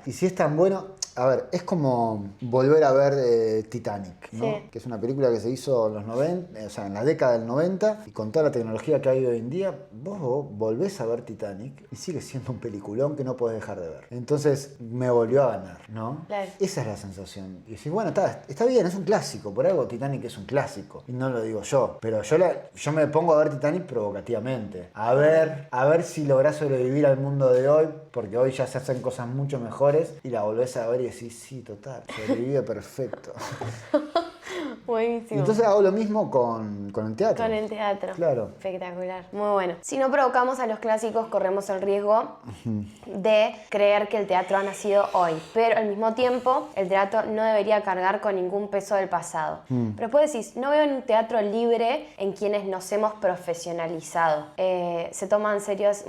Y si es tan bueno, a ver, es como volver a ver Titanic, ¿no? Sí. Que es una película que se hizo en los 90, o sea, en la década del 90, y con toda la tecnología que hay hoy en día, vos volvés a ver Titanic y sigue siendo un peliculón que no podés dejar de ver. Entonces me volvió a ganar, ¿no? Claro. Esa es la sensación. Y decís, bueno, está bien, es un clásico, por algo Titanic es un clásico. Y no lo digo yo, pero yo me pongo a ver Titanic provocativamente. A ver si lográs sobrevivir al mundo de hoy, porque hoy ya se hacen cosas mucho mejores, y la volvés a ver y decís, sí, total, sobrevive perfecto. Buenísimo. Entonces hago lo mismo con el teatro. Con el teatro. Claro. Espectacular. Muy bueno. Si no provocamos a los clásicos, corremos el riesgo de creer que el teatro ha nacido hoy. Pero al mismo tiempo, el teatro no debería cargar con ningún peso del pasado. Pero después decís, no veo un teatro libre en quienes nos hemos profesionalizado. Se toma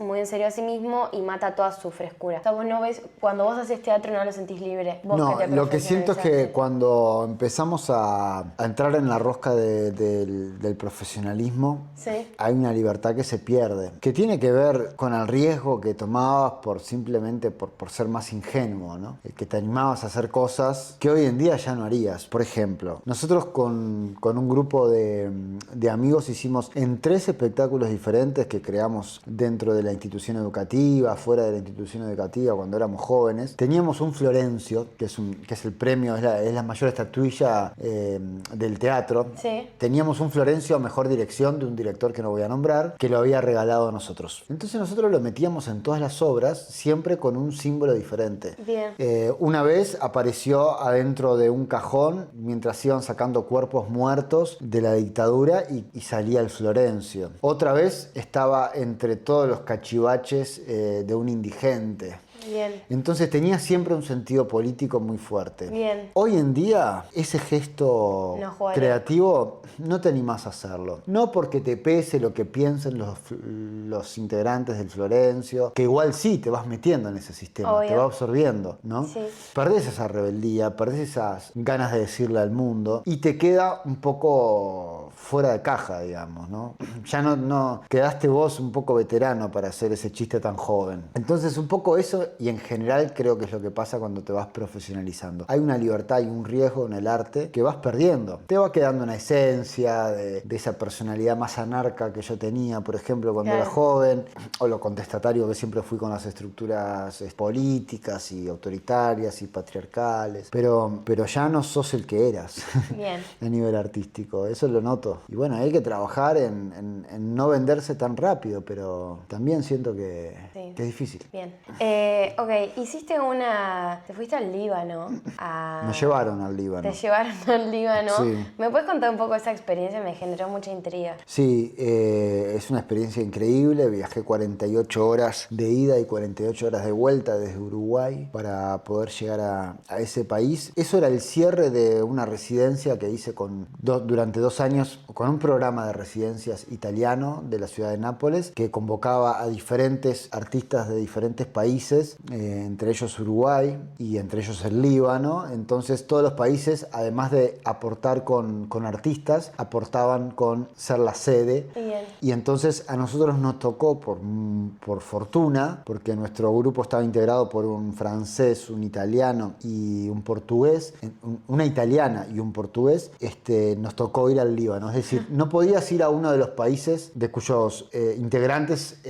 muy en serio a sí mismo y mata toda su frescura. O sea, vos no ves, cuando vos haces teatro no lo sentís libre. Vos No, que te lo que siento es que profesionalizaste. cuando empezamos a entrar en la rosca del profesionalismo, Sí. hay una libertad que se pierde, que tiene que ver con el riesgo que tomabas simplemente por ser más ingenuo, ¿no? Que te animabas a hacer cosas que hoy en día ya no harías. Por ejemplo, nosotros con un grupo de amigos hicimos en 3 espectáculos diferentes que creamos dentro de la institución educativa, fuera de la institución educativa, cuando éramos jóvenes. Teníamos un Florencio, que es el premio, es la mayor estatuilla del teatro. Sí. Teníamos un Florencio a mejor dirección de un director que no voy a nombrar, que lo había regalado a nosotros. Entonces nosotros lo metíamos en todas las obras, siempre con un símbolo diferente. Bien. Una vez apareció adentro de un cajón mientras iban sacando cuerpos muertos de la dictadura y salía el Florencio. Otra vez estaba entre todos los cachivaches de un indigente. Bien. Entonces tenía siempre un sentido político muy fuerte. Bien. Hoy en día, ese gesto No jugaría. creativo no te animás a hacerlo. No porque te pese lo que piensen los integrantes del Florencio, que igual sí te vas metiendo en ese sistema, Obvio. te va absorbiendo, ¿no? Sí. Perdés esa rebeldía, perdés esas ganas de decirle al mundo y te queda un poco fuera de caja, digamos, ¿no? Ya no quedaste vos un poco veterano para hacer ese chiste tan joven. Entonces un poco eso y en general creo que es lo que pasa cuando te vas profesionalizando. Hay una libertad y un riesgo en el arte que vas perdiendo. Te va quedando una esencia de esa personalidad más anarca que yo tenía, por ejemplo, cuando era joven, o lo contestatario que siempre fui con las estructuras políticas y autoritarias y patriarcales, pero ya no sos el que eras. Bien. A nivel artístico, eso lo noto. Y bueno, hay que trabajar en no venderse tan rápido, pero también siento que es difícil. Bien. Ok, te fuiste al Líbano. Me llevaron al Líbano. Te llevaron al Líbano. Sí. ¿Me puedes contar un poco esa experiencia? Me generó mucha intriga. Sí, es una experiencia increíble. Viajé 48 horas de ida y 48 horas de vuelta desde Uruguay para poder llegar a ese país. Eso era el cierre de una residencia que hice durante 2 años con un programa de residencias italiano de la ciudad de Nápoles que convocaba a diferentes artistas de diferentes países, entre ellos Uruguay y entre ellos el Líbano. Entonces todos los países, además de aportar con artistas, aportaban con ser la sede. Bien. Y entonces a nosotros nos tocó, por fortuna, porque nuestro grupo estaba integrado por un francés, un italiano y un portugués, una italiana y un portugués, nos tocó ir al Líbano. Es decir, no podías ir a uno de los países de cuyos integrantes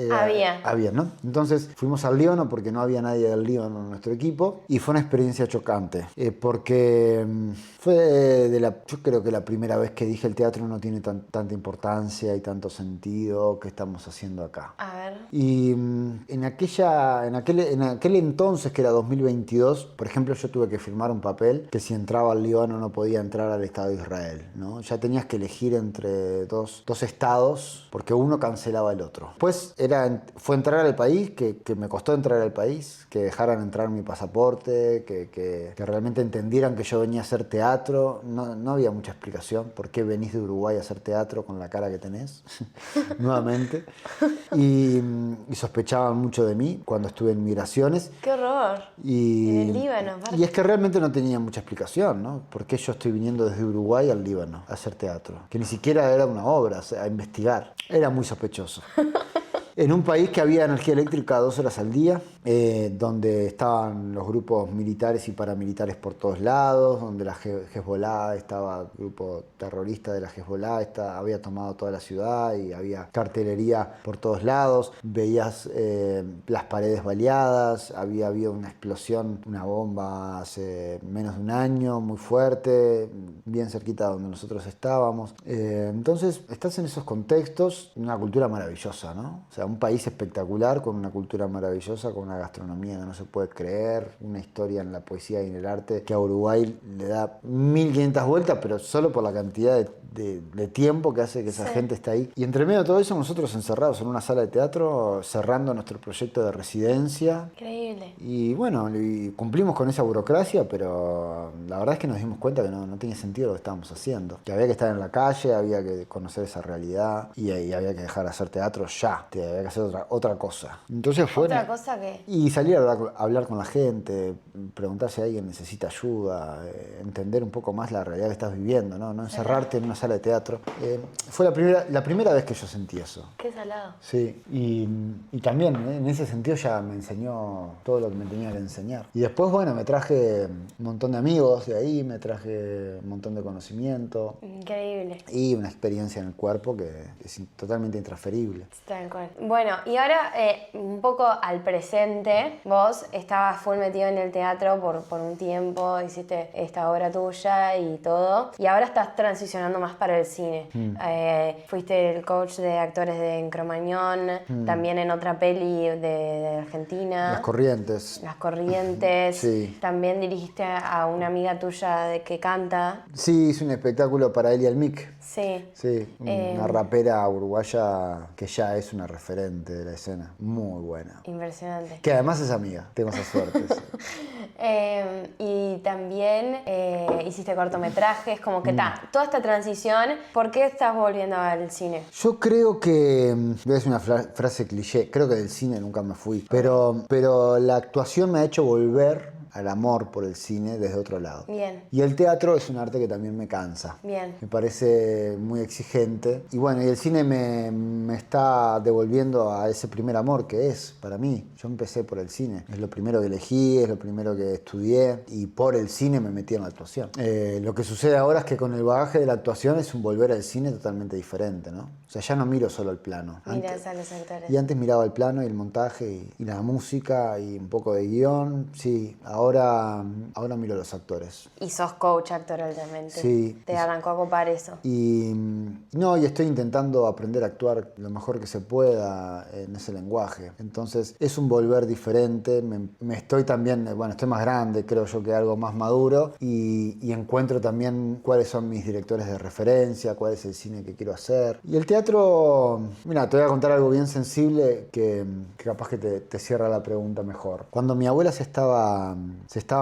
había, ¿no? Entonces fuimos al Líbano porque no había nadie del Líbano en nuestro equipo y fue una experiencia chocante, porque fue yo creo que la primera vez que dije el teatro no tiene tanta importancia y tanto sentido que estamos haciendo acá. A ver. Y en aquel entonces, que era 2022, por ejemplo, yo tuve que firmar un papel que si entraba al Líbano no podía entrar al Estado de Israel, ¿no? Ya tenías que elegir entre dos estados porque uno cancelaba el otro. Después fue entrar al país, que me costó entrar al país, que dejaran entrar mi pasaporte, que realmente entendieran que yo venía a hacer teatro. No había mucha explicación por qué venís de Uruguay a hacer teatro con la cara que tenés, nuevamente. Y sospechaban mucho de mí cuando estuve en migraciones. ¡Qué horror! En el Líbano. Y es que realmente no tenía mucha explicación, ¿no? ¿Por qué yo estoy viniendo desde Uruguay al Líbano a hacer teatro? Que ni siquiera era una obra, o sea, a investigar. Era muy sospechoso. En un país que había energía eléctrica 2 horas al día, donde estaban los grupos militares y paramilitares por todos lados, donde la Hezbollah el grupo terrorista de la Hezbollah había tomado toda la ciudad y había cartelería por todos lados, veías las paredes baleadas, había habido una explosión, una bomba hace menos de un año, muy fuerte, bien cerquita de donde nosotros estábamos. Entonces, estás en esos contextos, una cultura maravillosa, ¿no? O sea, un país espectacular, con una cultura maravillosa, con una gastronomía que no se puede creer, una historia en la poesía y en el arte que a Uruguay le da 1500 vueltas, pero solo por la cantidad de tiempo que hace que esa gente esté ahí. Y entre medio de todo eso, nosotros encerrados en una sala de teatro, cerrando nuestro proyecto de residencia. Increíble. Y bueno, y cumplimos con esa burocracia, pero la verdad es que nos dimos cuenta que no tenía sentido lo que estábamos haciendo. Que había que estar en la calle, había que conocer esa realidad y había que dejar de hacer teatro ya. Había que hacer otra cosa. Entonces fue... ¿Otra cosa qué? Y salir a hablar con la gente, preguntar si alguien necesita ayuda, entender un poco más la realidad que estás viviendo, ¿no? No encerrarte en una sala de teatro. Fue la primera vez que yo sentí eso. Qué salado. Sí, y también en ese sentido ya me enseñó todo lo que me tenía que enseñar. Y después, bueno, me traje un montón de amigos de ahí, me traje un montón de conocimiento. Increíble. Y una experiencia en el cuerpo que es totalmente intransferible. Tal cual. Bueno, y ahora un poco al presente. Vos estabas full metido en el teatro por un tiempo, hiciste esta obra tuya y todo. Y ahora estás transicionando más para el cine. Fuiste el coach de actores de Cromañón, también en otra peli de Argentina. Las Corrientes. Las Corrientes. Sí. También dirigiste a una amiga tuya que canta. Sí, hice un espectáculo para Elia Mick. Sí. Sí, una rapera uruguaya que ya es una referente de la escena. Muy buena. Impresionante. Que además es amiga, tengo esa suerte. Sí. Y también hiciste cortometrajes, como que toda esta transición, ¿por qué estás volviendo al cine? Yo creo que, voy a decir una frase cliché, creo que del cine nunca me fui, pero la actuación me ha hecho volver al amor por el cine desde otro lado. Bien. Y el teatro es un arte que también me cansa. Bien. Me parece muy exigente. Y bueno, y el cine me está devolviendo a ese primer amor que es para mí. Yo empecé por el cine. Es lo primero que elegí, es lo primero que estudié. Y por el cine me metí en la actuación. Lo que sucede ahora es que con el bagaje de la actuación es un volver al cine totalmente diferente, ¿no? O sea, ya no miro solo el plano. Mirás a los actores. Y antes miraba el plano y el montaje y la música y un poco de guión. Sí, ahora miro a los actores. Y sos coach actoral también. Sí. Te arrancó a copar eso. Y no, y estoy intentando aprender a actuar lo mejor que se pueda en ese lenguaje. Entonces es un volver diferente. Me estoy también, bueno, estoy más grande, creo yo que algo más maduro. Y encuentro también cuáles son mis directores de referencia, cuál es el cine que quiero hacer. Y el teatro, mira, te voy a contar algo bien sensible que capaz que te cierra la pregunta mejor. Cuando mi abuela se estaba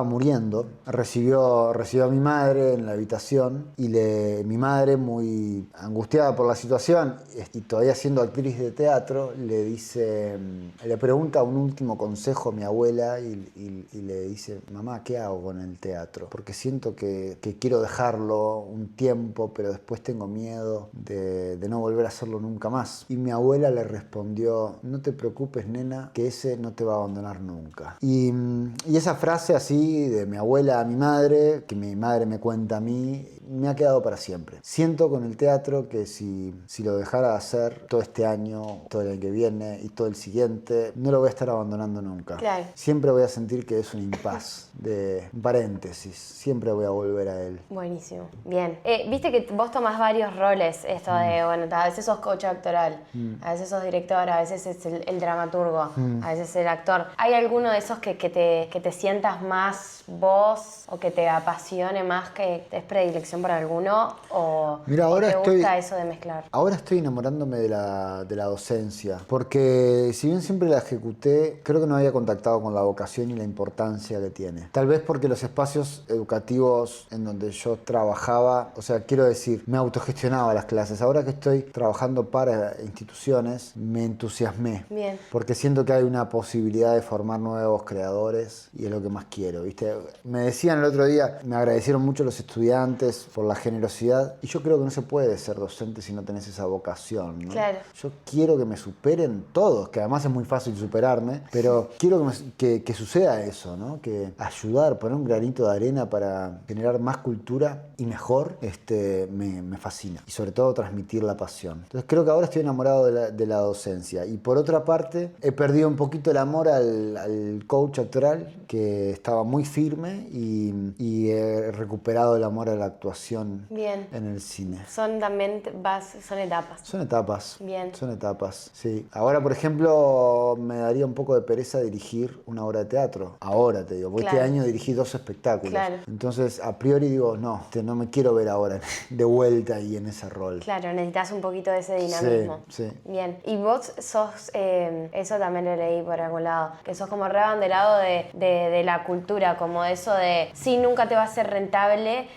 muriendo, recibió a mi madre en la habitación y mi madre, muy angustiada por la situación y todavía siendo actriz de teatro, le pregunta un último consejo a mi abuela y le dice: mamá, ¿qué hago con el teatro? Porque siento que quiero dejarlo un tiempo, pero después tengo miedo de no volver a hacerlo nunca más. Y mi abuela le respondió: no te preocupes, nena, que ese no te va a abandonar nunca. Y esa frase así de mi abuela a mi madre, que mi madre me cuenta a mí, me ha quedado para siempre. Siento con el teatro que si lo dejara de hacer todo este año, todo el año que viene y todo el siguiente, no lo voy a estar abandonando nunca. Claro. Siempre voy a sentir que es un impas, de paréntesis. Siempre voy a volver a él. Buenísimo. Bien. Viste que vos tomás varios roles, esto de, bueno, a veces sos coach actoral, a veces sos director, a veces es el dramaturgo, a veces el actor. ¿Hay alguno de esos que te sientas más vos o que te apasione más, que te des predilección por alguno? ¿O, Mira, ahora te gusta eso de mezclar? Ahora estoy enamorándome de la docencia, porque si bien siempre la ejecuté, creo que no había contactado con la vocación y la importancia que tiene. Tal vez porque los espacios educativos en donde yo trabajaba, o sea, quiero decir, me autogestionaba las clases. Ahora que estoy trabajando para instituciones, me entusiasmé. Bien. Porque siento que hay una posibilidad de formar nuevos creadores y es lo que más quiero, ¿viste? Me decían el otro día, me agradecieron mucho los estudiantes por la generosidad y yo creo que no se puede ser docente si no tenés esa vocación, ¿no? Claro. Yo quiero que me superen todos, que además es muy fácil superarme, pero quiero que suceda eso, ¿no? Que ayudar, poner un granito de arena para generar más cultura y mejor, me fascina. Y sobre todo transmitir la pasión. Entonces creo que ahora estoy enamorado de la docencia. Y por otra parte, he perdido un poquito el amor al coach actoral, que estaba muy firme, y he recuperado el amor a la actuación. Bien. En el cine. Son etapas. Son etapas. Bien. Son etapas, sí. Ahora, por ejemplo, me daría un poco de pereza dirigir una obra de teatro. Ahora te digo, porque Claro. este año dirigí 2 espectáculos. Claro. Entonces, a priori digo, no me quiero ver ahora de vuelta ahí en ese rol. Claro, necesitas un poquito de ese dinamismo. Sí, sí. Bien. Y vos sos, eso también lo leí por algún lado, que sos como re abanderado de la cultura, como eso de, sí, nunca te va a ser rentable.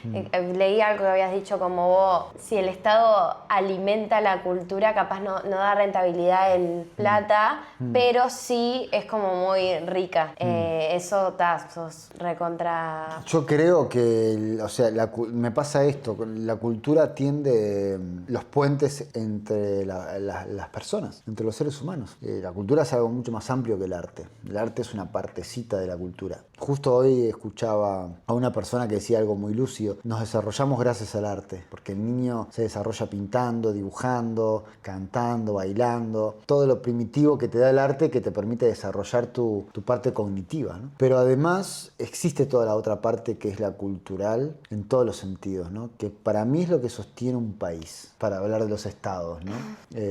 Leí algo que habías dicho como vos, si el Estado alimenta la cultura, capaz no da rentabilidad en plata, pero sí es como muy rica. Eso sos recontra... Yo creo que, o sea, me pasa esto, la cultura tiende los puentes entre las personas, entre los seres humanos. La cultura es algo mucho más amplio que el arte. El arte es una partecita de la cultura. Justo hoy escuchaba a una persona que decía algo muy lúcido: nos desarrollamos gracias al arte, porque el niño se desarrolla pintando, dibujando, cantando, bailando, todo lo primitivo que te da el arte, que te permite desarrollar tu parte cognitiva, ¿no? Pero además existe toda la otra parte, que es la cultural, en todos los sentidos, ¿no? Que para mí es lo que sostiene un país, para hablar de los estados, ¿no?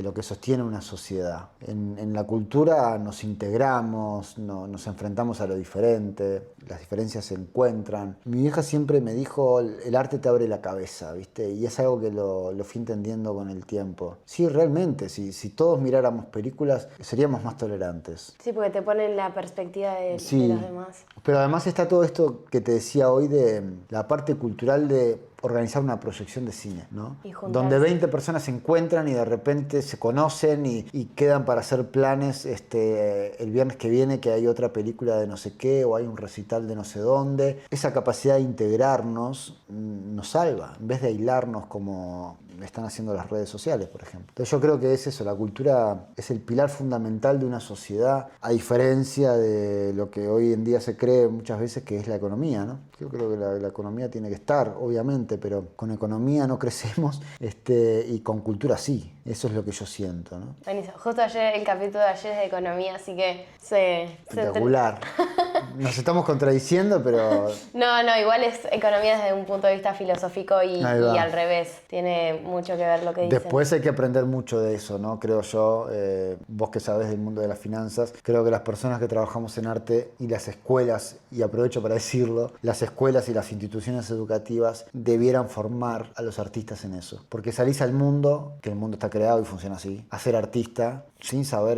Lo que sostiene una sociedad. En la cultura nos integramos, nos enfrentamos a lo diferente, las diferencias se encuentran. Mi vieja siempre me dijo: el arte te abre la cabeza, ¿viste? Y es algo que lo fui entendiendo con el tiempo. Sí, realmente, si todos miráramos películas, seríamos más tolerantes. Sí, porque te ponen la perspectiva de los demás. Pero además está todo esto que te decía hoy de la parte cultural de organizar una proyección de cine, ¿no? Y juntarse. Donde 20 personas se encuentran y de repente se conocen y quedan para hacer planes el viernes que viene, que hay otra película de no sé qué o hay un recital de no sé dónde. Esa capacidad de integrarnos nos salva, en vez de aislarnos como están haciendo las redes sociales, por ejemplo. Entonces yo creo que es eso, la cultura es el pilar fundamental de una sociedad, a diferencia de lo que hoy en día se cree muchas veces que es la economía, ¿no? Yo creo que la economía tiene que estar, obviamente, pero con economía no crecemos y con cultura sí. Eso es lo que yo siento, ¿no? Buenísimo. Justo ayer, el capítulo de ayer es de economía, así que Espectacular. Nos estamos contradiciendo, pero... No, igual es economía desde un punto de vista filosófico y al revés. Tiene mucho que ver lo que dicen. Después hay que aprender mucho de eso, ¿no? Creo yo, vos que sabés del mundo de las finanzas, creo que las personas que trabajamos en arte y las escuelas, y aprovecho para decirlo, las escuelas y las instituciones educativas debieran formar a los artistas en eso. Porque salís al mundo, que el mundo está creado y funciona así, a ser artista sin saber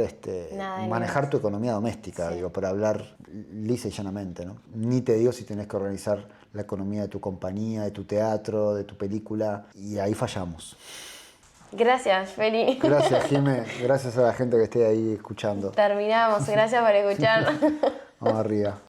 manejar tu economía doméstica, sí. Digo, para hablar lisa y llanamente, ¿no? Ni te digo si tenés que organizar la economía de tu compañía, de tu teatro, de tu película, y ahí fallamos. Gracias, Feli. Gracias, Jimé. Gracias a la gente que esté ahí escuchando. Terminamos. Gracias por escuchar. Vamos arriba.